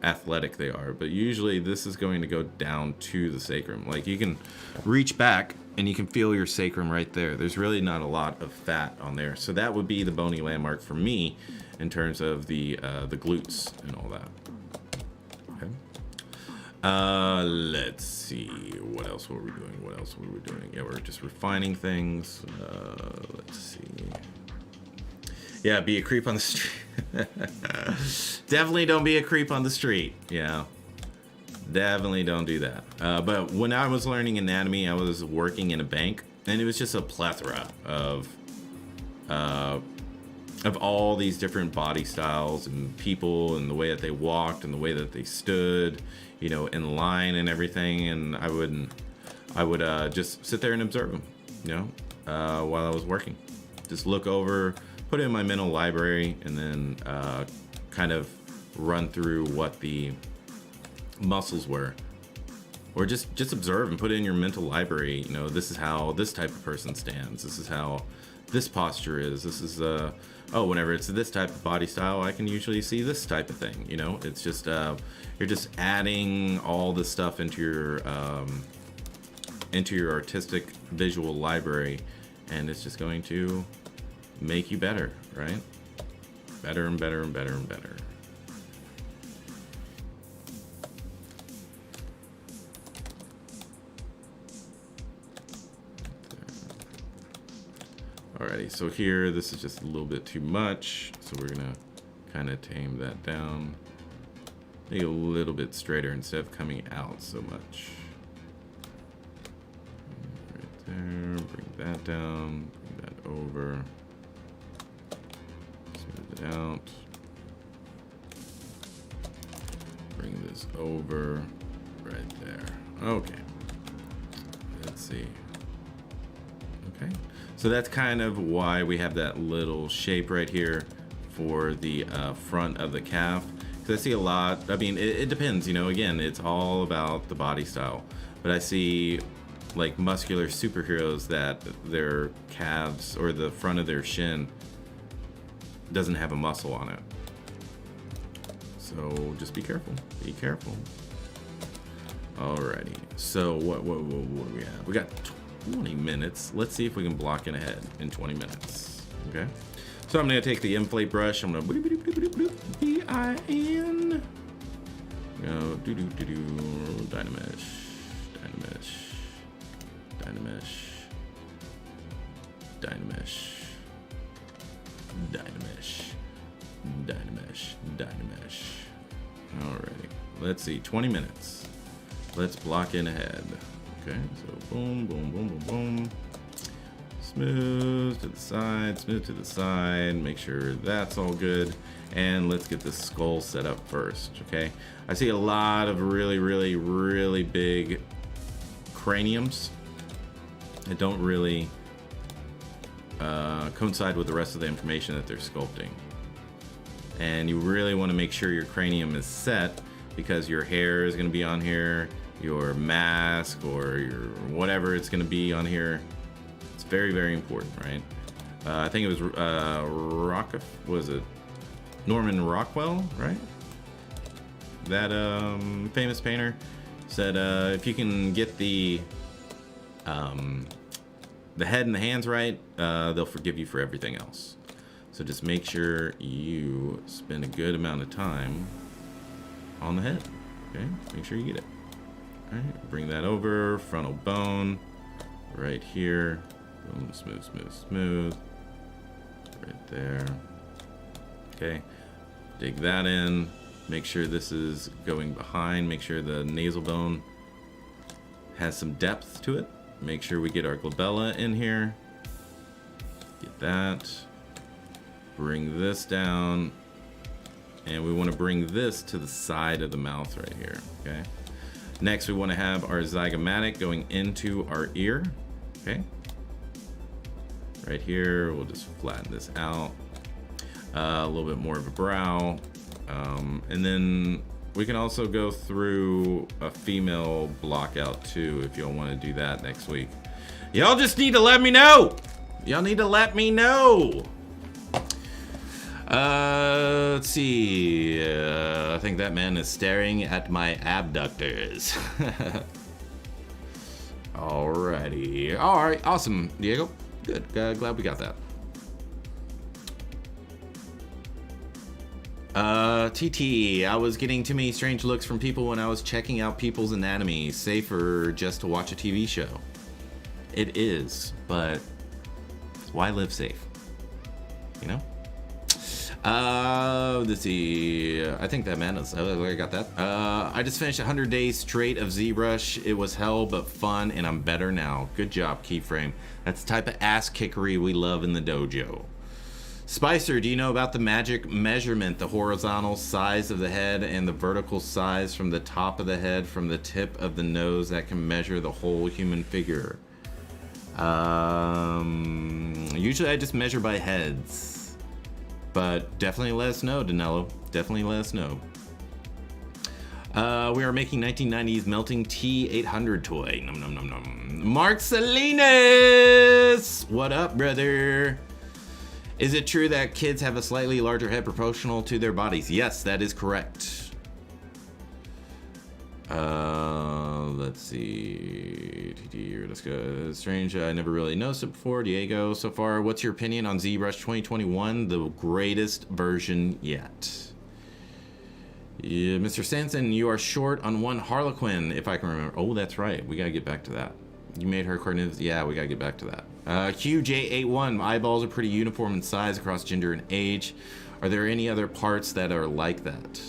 athletic they are. But usually, this is going to go down to the sacrum. Like, you can reach back and you can feel your sacrum right there. There's really not a lot of fat on there. So that would be the bony landmark for me in terms of the glutes and all that. Okay. Let's see. What else were we doing? Yeah, we're just refining things. Let's see. Yeah, be a creep on the street. Definitely don't be a creep on the street. Yeah. Definitely don't do that. But when I was learning anatomy, I was working in a bank, and it was just a plethora of all these different body styles and people and the way that they walked and the way that they stood, you know, in line and everything. And I would just sit there and observe them, you know, while I was working. Just look over, put it in my mental library, and then kind of run through what the muscles were, or just observe and put it in your mental library. You know, this is how this type of person stands. This is how this posture is. This is whenever it's this type of body style, I can usually see this type of thing. You know, it's just you're just adding all this stuff into your artistic visual library, and it's just going to make you better, right? Better and better and better and better. Alrighty, so here, this is just a little bit too much, so we're gonna kind of tame that down. Make it a little bit straighter instead of coming out so much. Right there, bring that down, bring that over. Smooth it out. Bring this over, right there. Okay, let's see. Okay. So that's kind of why we have that little shape right here for the front of the calf. Because I see a lot, I mean, it depends, you know, again, it's all about the body style. But I see like muscular superheroes that their calves or the front of their shin doesn't have a muscle on it. So just be careful. Be careful. Alrighty. So what do we have? We got 20 minutes. Let's see if we can block in ahead in 20 minutes. Okay. So I'm gonna take the inflate brush. I'm gonna B-I-N. Go Dynamesh. Alrighty. Let's see. 20 minutes. Let's block in ahead. Okay. So boom, boom, boom, boom, boom. Smooth to the side, smooth to the side. Make sure that's all good. And let's get the skull set up first, okay? I see a lot of really big craniums that don't really coincide with the rest of the information that they're sculpting. And you really want to make sure your cranium is set, because your hair is going to be on here, your mask or your whatever it's going to be on here. It's very important, right? I think it was Norman Rockwell, right? That famous painter said if you can get the head and the hands right, they'll forgive you for everything else. So just make sure you spend a good amount of time on the head. Okay, make sure you get it. All right, bring that over, frontal bone, right here. Boom, smooth. Right there. Okay, dig that in. Make sure this is going behind. Make sure the nasal bone has some depth to it. Make sure we get our glabella in here. Get that. Bring this down. And we want to bring this to the side of the mouth right here. Okay. Next, we want to have our zygomatic going into our ear. Okay. Right here, we'll just flatten this out. A little bit more of a brow. And then we can also go through a female blockout too, if y'all want to do that next week. Y'all just need to let me know. Y'all need to let me know. Let's see. I think that man is staring at my abductors. Alrighty. Alright, awesome, Diego. Good. Glad we got that. TT, I was getting too many strange looks from people when I was checking out people's anatomy. Safer just to watch a TV show. It is, but why live safe? You know? Let's see. I think that man is. I got that. I just finished 100 days straight of ZBrush. It was hell, but fun, and I'm better now. Good job, Keyframe. That's the type of ass kickery we love in the dojo. Spicer, do you know about the magic measurement, the horizontal size of the head and the vertical size from the top of the head, from the tip of the nose, that can measure the whole human figure? Usually I just measure by heads, but definitely let us know, Danilo. Definitely let us know. We are making 1990s melting T800 toy. Num num num num. Mark Salinas, what up, brother? Is it true that kids have a slightly larger head proportional to their bodies? Yes, that is correct. Let's see. Let's go. Strange. I never really noticed it before. Diego, so far, what's your opinion on ZBrush 2021? The greatest version yet. Yeah, Mr. Sanson, you are short on one Harlequin, if I can remember. Oh, that's right. We gotta get back to that. You made her carnivorous. Yeah, we gotta get back to that. QJ81, eyeballs are pretty uniform in size across gender and age. Are there any other parts that are like that?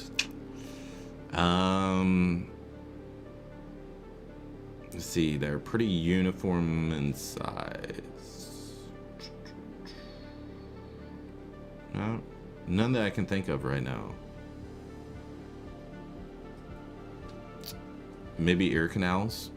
Let's see, they're pretty uniform in size. No, none that I can think of right now. Maybe ear canals.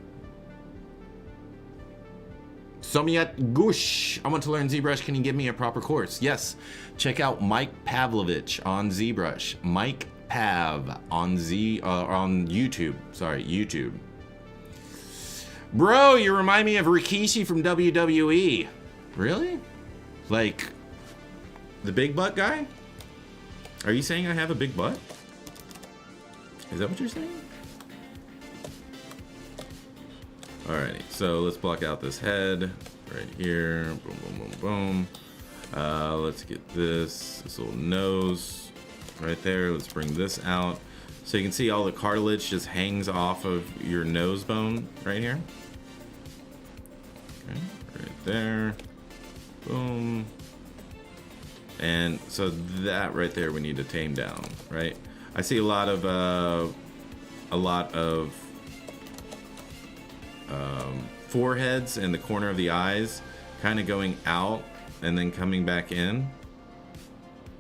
Somiat Gush, I want to learn ZBrush. Can you give me a proper course? Yes. Check out Mike Pavlovich on ZBrush. Mike Pav on on YouTube. Sorry, YouTube. Bro, you remind me of Rikishi from WWE. Really? Like the big butt guy? Are you saying I have a big butt? Is that what you're saying? Alrighty, so let's block out this head right here. Boom, boom, boom, boom. Let's get this little nose right there. Let's bring this out. So you can see all the cartilage just hangs off of your nose bone right here. Okay, right there. Boom. And so that right there we need to tame down, right? I see a lot of foreheads and the corner of the eyes kind of going out and then coming back in,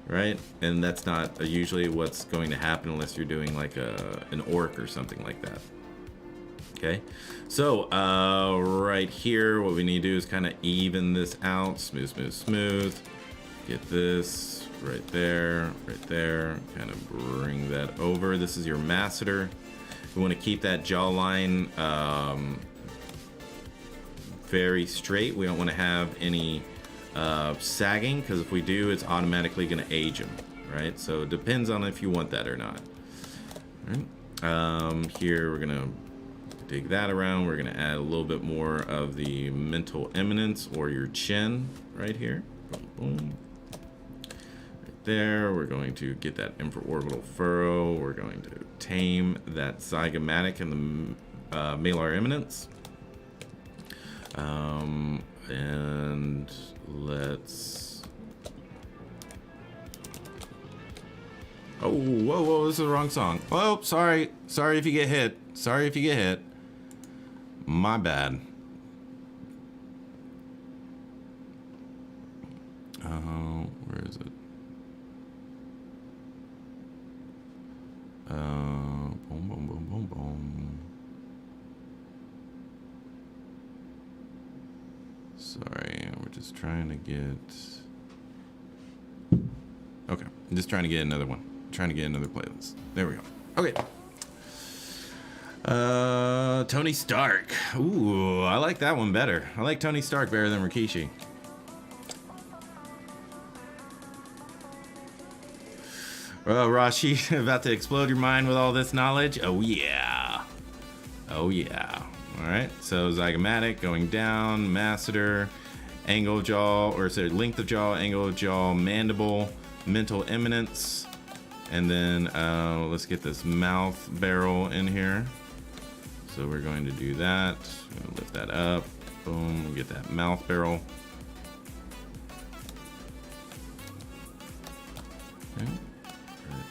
right? And that's not usually what's going to happen unless you're doing like an orc or something like that. Okay, so right here what we need to do is kind of even this out. Smooth, smooth, smooth. Get this right there, kind of bring that over. This is your masseter. We want to keep that jawline very straight. We don't want to have any sagging, because if we do, it's automatically going to age them, right? So it depends on if you want that or not. All right. Here we're going to dig that around. We're going to add a little bit more of the mental eminence, or your chin right here. Boom, boom. There, we're going to get that infraorbital furrow. We're going to tame that zygomatic and the malar eminence. And let's... Oh, whoa, whoa, this is the wrong song. Oh, sorry. Sorry if you get hit. Sorry if you get hit. My bad. Where is it? Boom, boom, boom, boom, boom. Sorry, we're just trying to get... Okay, I'm just trying to get another one. Trying to get another playlist. There we go. Okay. Tony Stark. Ooh, I like that one better. I like Tony Stark better than Rikishi. Well, Rashi, about to explode your mind with all this knowledge? Oh, yeah. Oh, yeah. All right, so zygomatic going down, masseter, angle of jaw, or sorry, length of jaw, angle of jaw, mandible, mental eminence, and then let's get this mouth barrel in here. So we're going to do that. Lift that up. Boom, get that mouth barrel. Okay.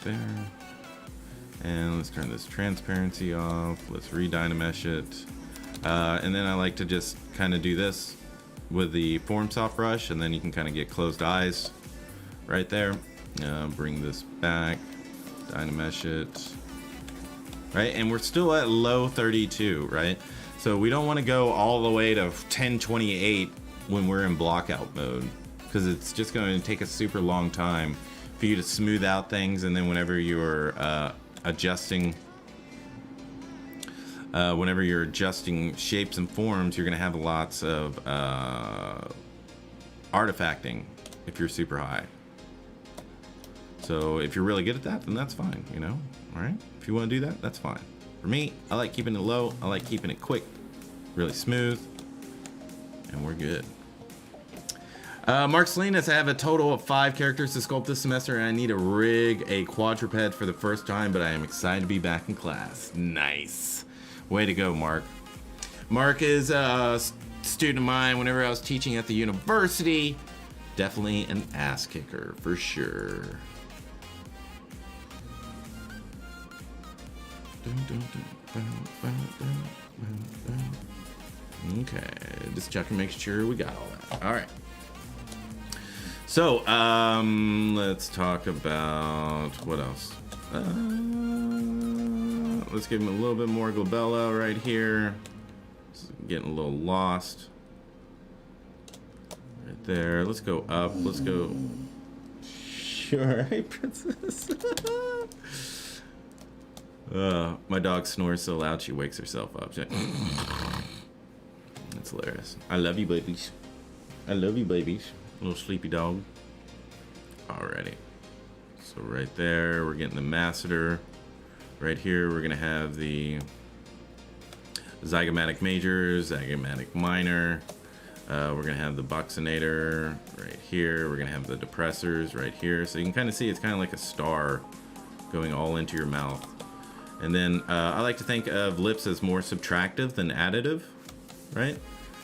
There, and let's turn this transparency off. Let's re-dynamesh it, and then I like to just kind of do this with the form soft brush, and then you can kind of get closed eyes right there. Bring this back, dynamesh it, right? And we're still at low 32, right? So we don't want to go all the way to 1028 when we're in blockout mode, because it's just going to take a super long time for you to smooth out things, and then whenever you're adjusting shapes and forms, you're gonna have lots of artifacting if you're super high. So if you're really good at that, then that's fine, you know? All right, if you want to do that, that's fine. For me, I like keeping it low, I like keeping it quick, really smooth, and we're good. Mark Salinas, I have a total of 5 characters to sculpt this semester, and I need to rig a quadruped for the first time, but I am excited to be back in class. Nice. Way to go, Mark. Mark is a student of mine whenever I was teaching at the university. Definitely an ass kicker, for sure. Okay, just checking, making sure we got all that. All right. So, let's talk about what else. Let's give him a little bit more glabella right here. It's getting a little lost. Right there. Let's go up. Let's go. Sure, hey, princess. My dog snores so loud she wakes herself up. That's hilarious. I love you, babies. I love you, babies. Little sleepy dog. Alrighty. So right there, we're getting the masseter Right here, we're gonna have the zygomatic major, zygomatic minor. We're gonna have the buccinator right here. We're gonna have the depressors right here. So you can kind of see it's kind of like a star going all into your mouth. And then I like to think of lips as more subtractive than additive, right?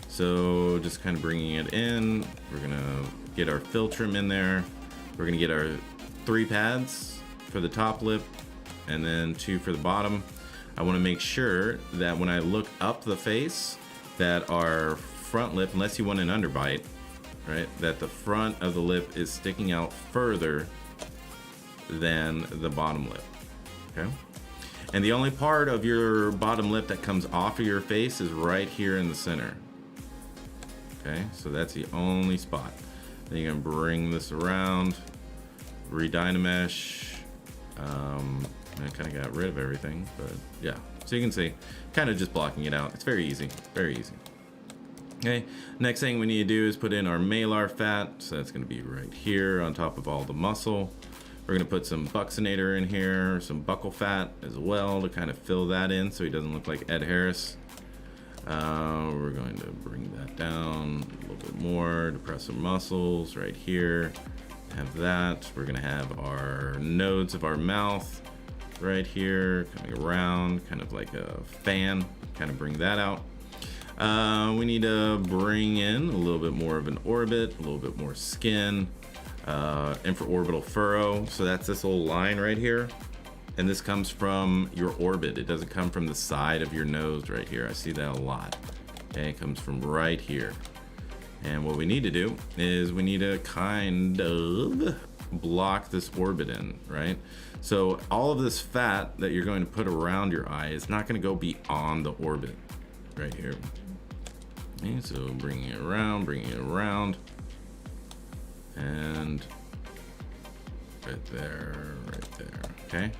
So just kind of bringing it in. We're gonna get our philtrum in there. We're gonna get our 3 pads for the top lip and then 2 for the bottom. I want to make sure that when I look up the face that our front lip, unless you want an underbite, right, that the front of the lip is sticking out further than the bottom lip. Okay, and the only part of your bottom lip that comes off of your face is right here in the center. Okay, so that's the only spot. Then you're gonna bring this around, re-dynamesh. I kind of got rid of everything, but yeah. So you can see, kind of just blocking it out. It's very easy, very easy. Okay, next thing we need to do is put in our malar fat. So that's gonna be right here on top of all the muscle. We're gonna put some buccinator in here, some buccal fat as well to kind of fill that in so he doesn't look like Ed Harris. We're going to bring that down a little bit more, depressor muscles right here. Have that. We're gonna have our nodes of our mouth right here, coming around, kind of like a fan, kind of bring that out. We need to bring in a little bit more of an orbit, a little bit more skin, infraorbital furrow. So that's this little line right here. And this comes from your orbit. It doesn't come from the side of your nose right here. I see that a lot. Okay, it comes from right here. And what we need to do is we need to kind of block this orbit in, right? So all of this fat that you're going to put around your eye is not going to go beyond the orbit right here. Okay, so bringing it around, and right there, okay?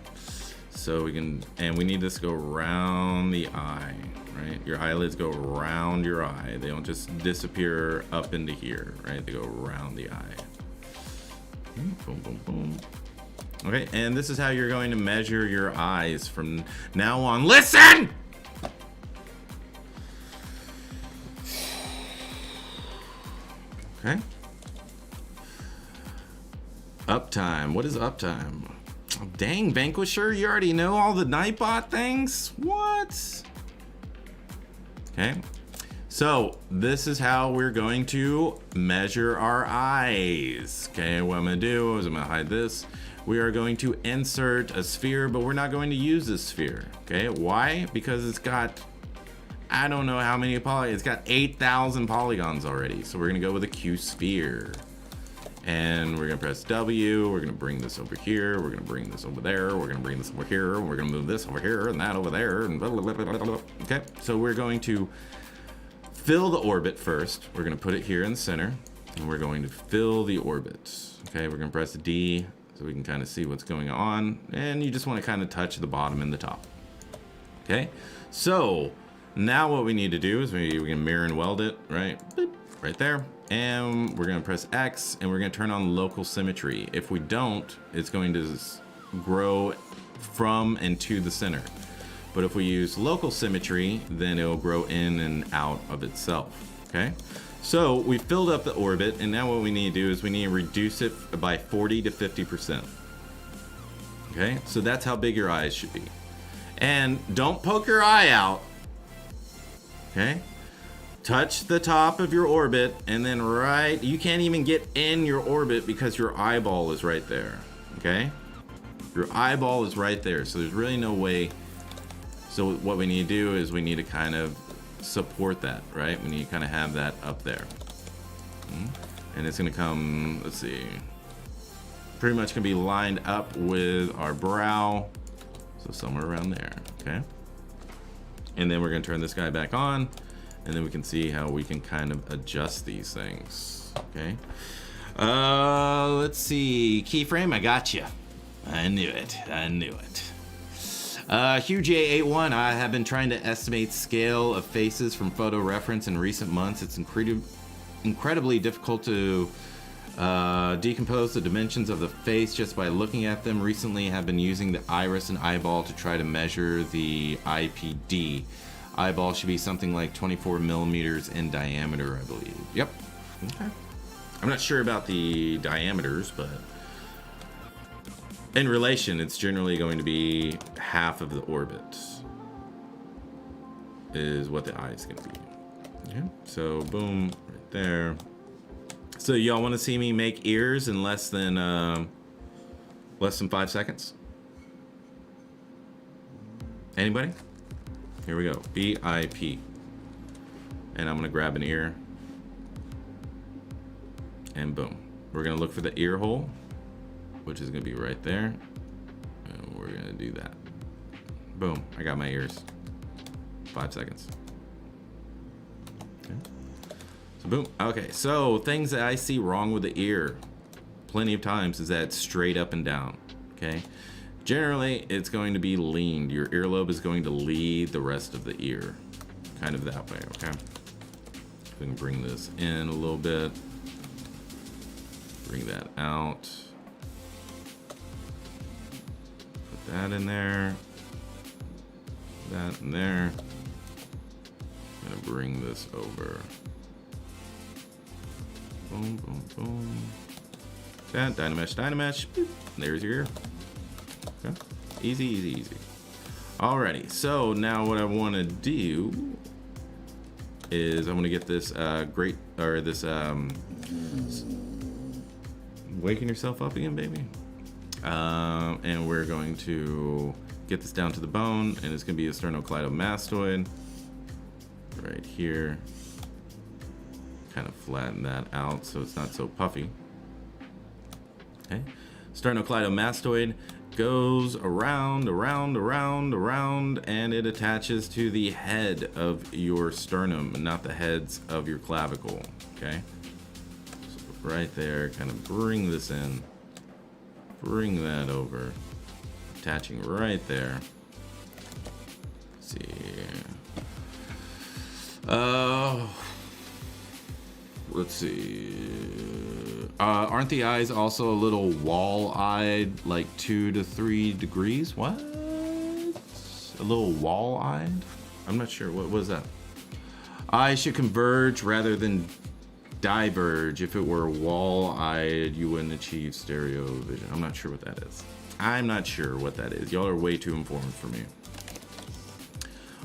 So we can, and we need this to go around the eye, right? Your eyelids go around your eye. They don't just disappear up into here, right? They go around the eye. Boom, boom, boom. Okay, and this is how you're going to measure your eyes from now on. Listen! Okay. Uptime. What is uptime? Oh, dang, Vanquisher, you already know all the Nightbot things? What? Okay. So this is how we're going to measure our eyes. Okay, what I'm gonna do is I'm gonna hide this. We are going to insert a sphere, but we're not going to use this sphere. Okay, why? Because it's got, I don't know how many polygons. It's got 8,000 polygons already. So we're gonna go with a Q sphere. And we're gonna press W, we're gonna bring this over here, we're gonna bring this over there, we're gonna bring this over here, we're gonna move this over here and that over there, and blah, blah, blah, blah, blah. Okay, so we're going to fill the orbit first. We're gonna put it here in the center, and we're going to fill the orbit. Okay, we're gonna press D so we can kind of see what's going on, and you just wanna kind of touch the bottom and the top. Okay, so now what we need to do is we can mirror and weld it, right? Boop, right there. And we're gonna press X and we're gonna turn on local symmetry. If we don't, it's going to grow from and to the center. But if we use local symmetry, then it'll grow in and out of itself, okay? So we filled up the orbit, and now what we need to do is we need to reduce it by 40 to 50%. Okay, so that's how big your eyes should be. And don't poke your eye out, okay? Touch the top of your orbit, and then you can't even get in your orbit because your eyeball is right there, okay? Your eyeball is right there, so there's really no way. So what we need to do is we need to kind of support that, right? We need to kind of have that up there. And it's gonna come, let's see, pretty much gonna be lined up with our brow. So somewhere around there, okay? And then we're gonna turn this guy back on, and then we can see how we can kind of adjust these things, okay? Let's see, keyframe, I got you. I knew it. Hugh J81, I have been trying to estimate scale of faces from photo reference in recent months. It's incredibly difficult to Decompose the dimensions of the face just by looking at them. Recently have been using the iris and eyeball to try to measure the IPD. Eyeball should be something like 24 millimeters in diameter, I believe. Yep. Okay. I'm not sure about the diameters, but in relation, it's generally going to be half of the orbit is what the eye is going to be. Yeah. So boom, right there. So y'all want to see me make ears in less than 5 seconds? Anybody? Here we go. BIP. And I'm going to grab an ear. And boom. We're going to look for the ear hole, which is going to be right there. And we're going to do that. Boom. I got my ears. 5 seconds. Okay. So boom. Okay, so things that I see wrong with the ear plenty of times is that it's straight up and down. Okay. Generally, it's going to be leaned. Your earlobe is going to lead the rest of the ear. Kind of that way, okay? We can bring this in a little bit. Bring that out. Put that in there. That in there. I'm gonna bring this over. Boom, boom, boom. That, Dynamesh, Dynamesh. Boop. There's your ear. Okay. Easy, easy, easy. Alrighty, so now what I want to do is I'm going to get this waking yourself up again, baby. And we're going to get this down to the bone, and it's going to be a sternocleidomastoid right here. Kind of flatten that out so it's not so puffy. Okay. Sternocleidomastoid goes around, and it attaches to the head of your sternum, not the heads of your clavicle. Okay. So right there, kind of bring this in, bring that over, attaching right there. Let's see. Let's see. Aren't the eyes also a little wall-eyed, like 2 to 3 degrees? What? A little wall-eyed? I'm not sure. What was that? Eyes should converge rather than diverge. If it were wall-eyed, you wouldn't achieve stereo vision. I'm not sure what that is. I'm not sure what that is. Y'all are way too informed for me.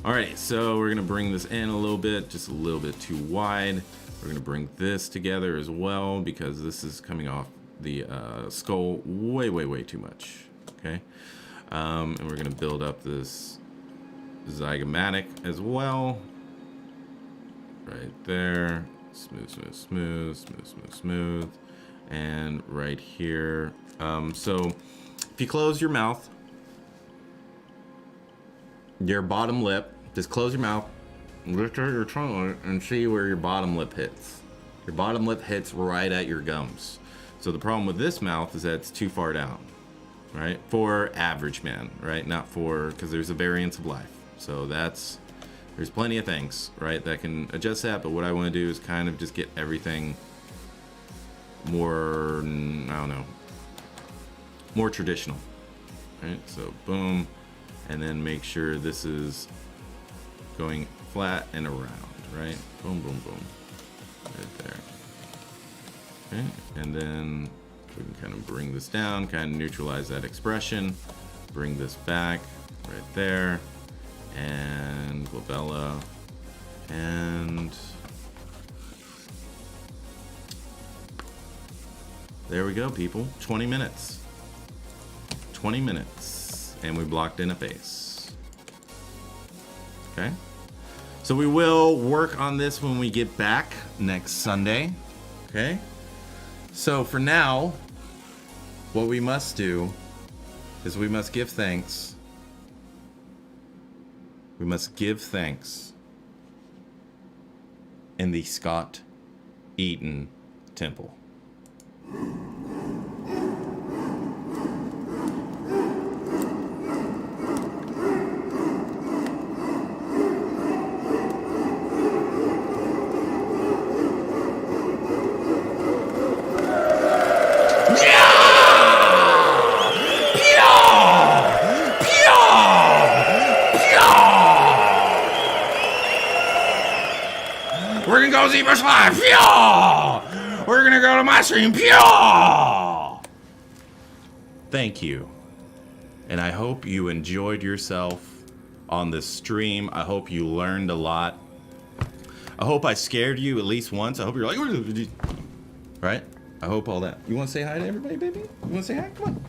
Alright, so we're going to bring this in a little bit, just a little bit too wide. We're going to bring this together as well because this is coming off the skull way too much. Okay, and we're going to build up this zygomatic as well. Right there. Smooth, smooth, smooth, smooth, smooth, smooth. And right here. So if you close your mouth, your bottom lip, just close your mouth. Lift out your tongue and see where your bottom lip hits. Your bottom lip hits right at your gums. So the problem with this mouth is that it's too far down, right? For average man, right? Not for, because there's a variance of life. So there's plenty of things, right, that can adjust that. But what I want to do is kind of just get everything more, I don't know, more traditional, right? So boom, and then make sure this is going flat and around, right? Boom, boom, boom. Right there. Okay, and then we can kind of bring this down, kind of neutralize that expression. Bring this back right there. And glabella. And there we go, people. 20 minutes. 20 minutes. And we blocked in a face. Okay? So we will work on this when we get back next Sunday. Okay? So for now, what we must do is we must give thanks. We must give thanks in the Scott Eaton Temple. go ZBrush Live. Yeah! We're gonna go to my stream. Yeah! Thank you. And I hope you enjoyed yourself on this stream. I hope you learned a lot. I hope I scared you at least once. I hope you're like, right? I hope all that. You want to say hi to everybody, baby? You want to say hi? Come on.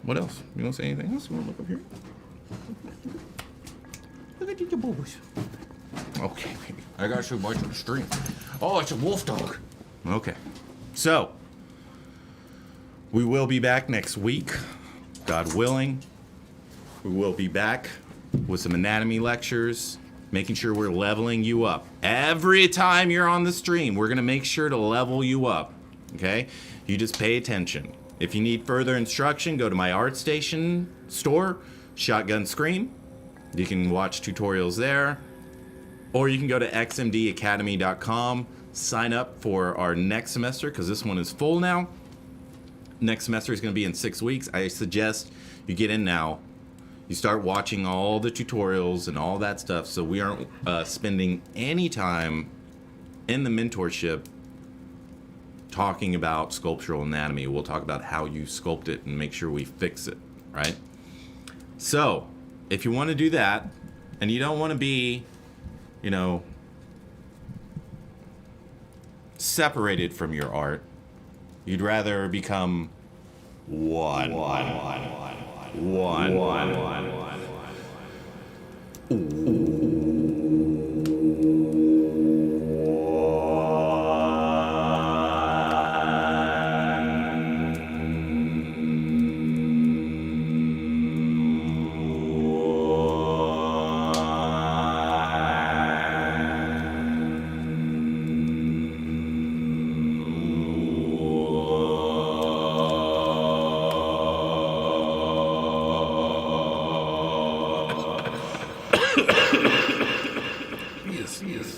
What else? You want to say anything else? You want to look up here? Look at your boobs. Okay, baby. I got to show you the stream. Oh, it's a wolf dog. Okay. So, we will be back next week. God willing. We will be back with some anatomy lectures, making sure we're leveling you up. Every time you're on the stream, we're going to make sure to level you up. Okay? You just pay attention. If you need further instruction, go to my ArtStation store, Shotgun Scream. You can watch tutorials there. Or you can go to xmdacademy.com, sign up for our next semester, because this one is full now. Next semester is going to be in 6 weeks. I suggest you get in now. You start watching all the tutorials and all that stuff, so we aren't spending any time in the mentorship talking about sculptural anatomy. We'll talk about how you sculpt it and make sure we fix it, right? So, if you want to do that, and you don't want to be, you know, separated from your art, you'd rather become one.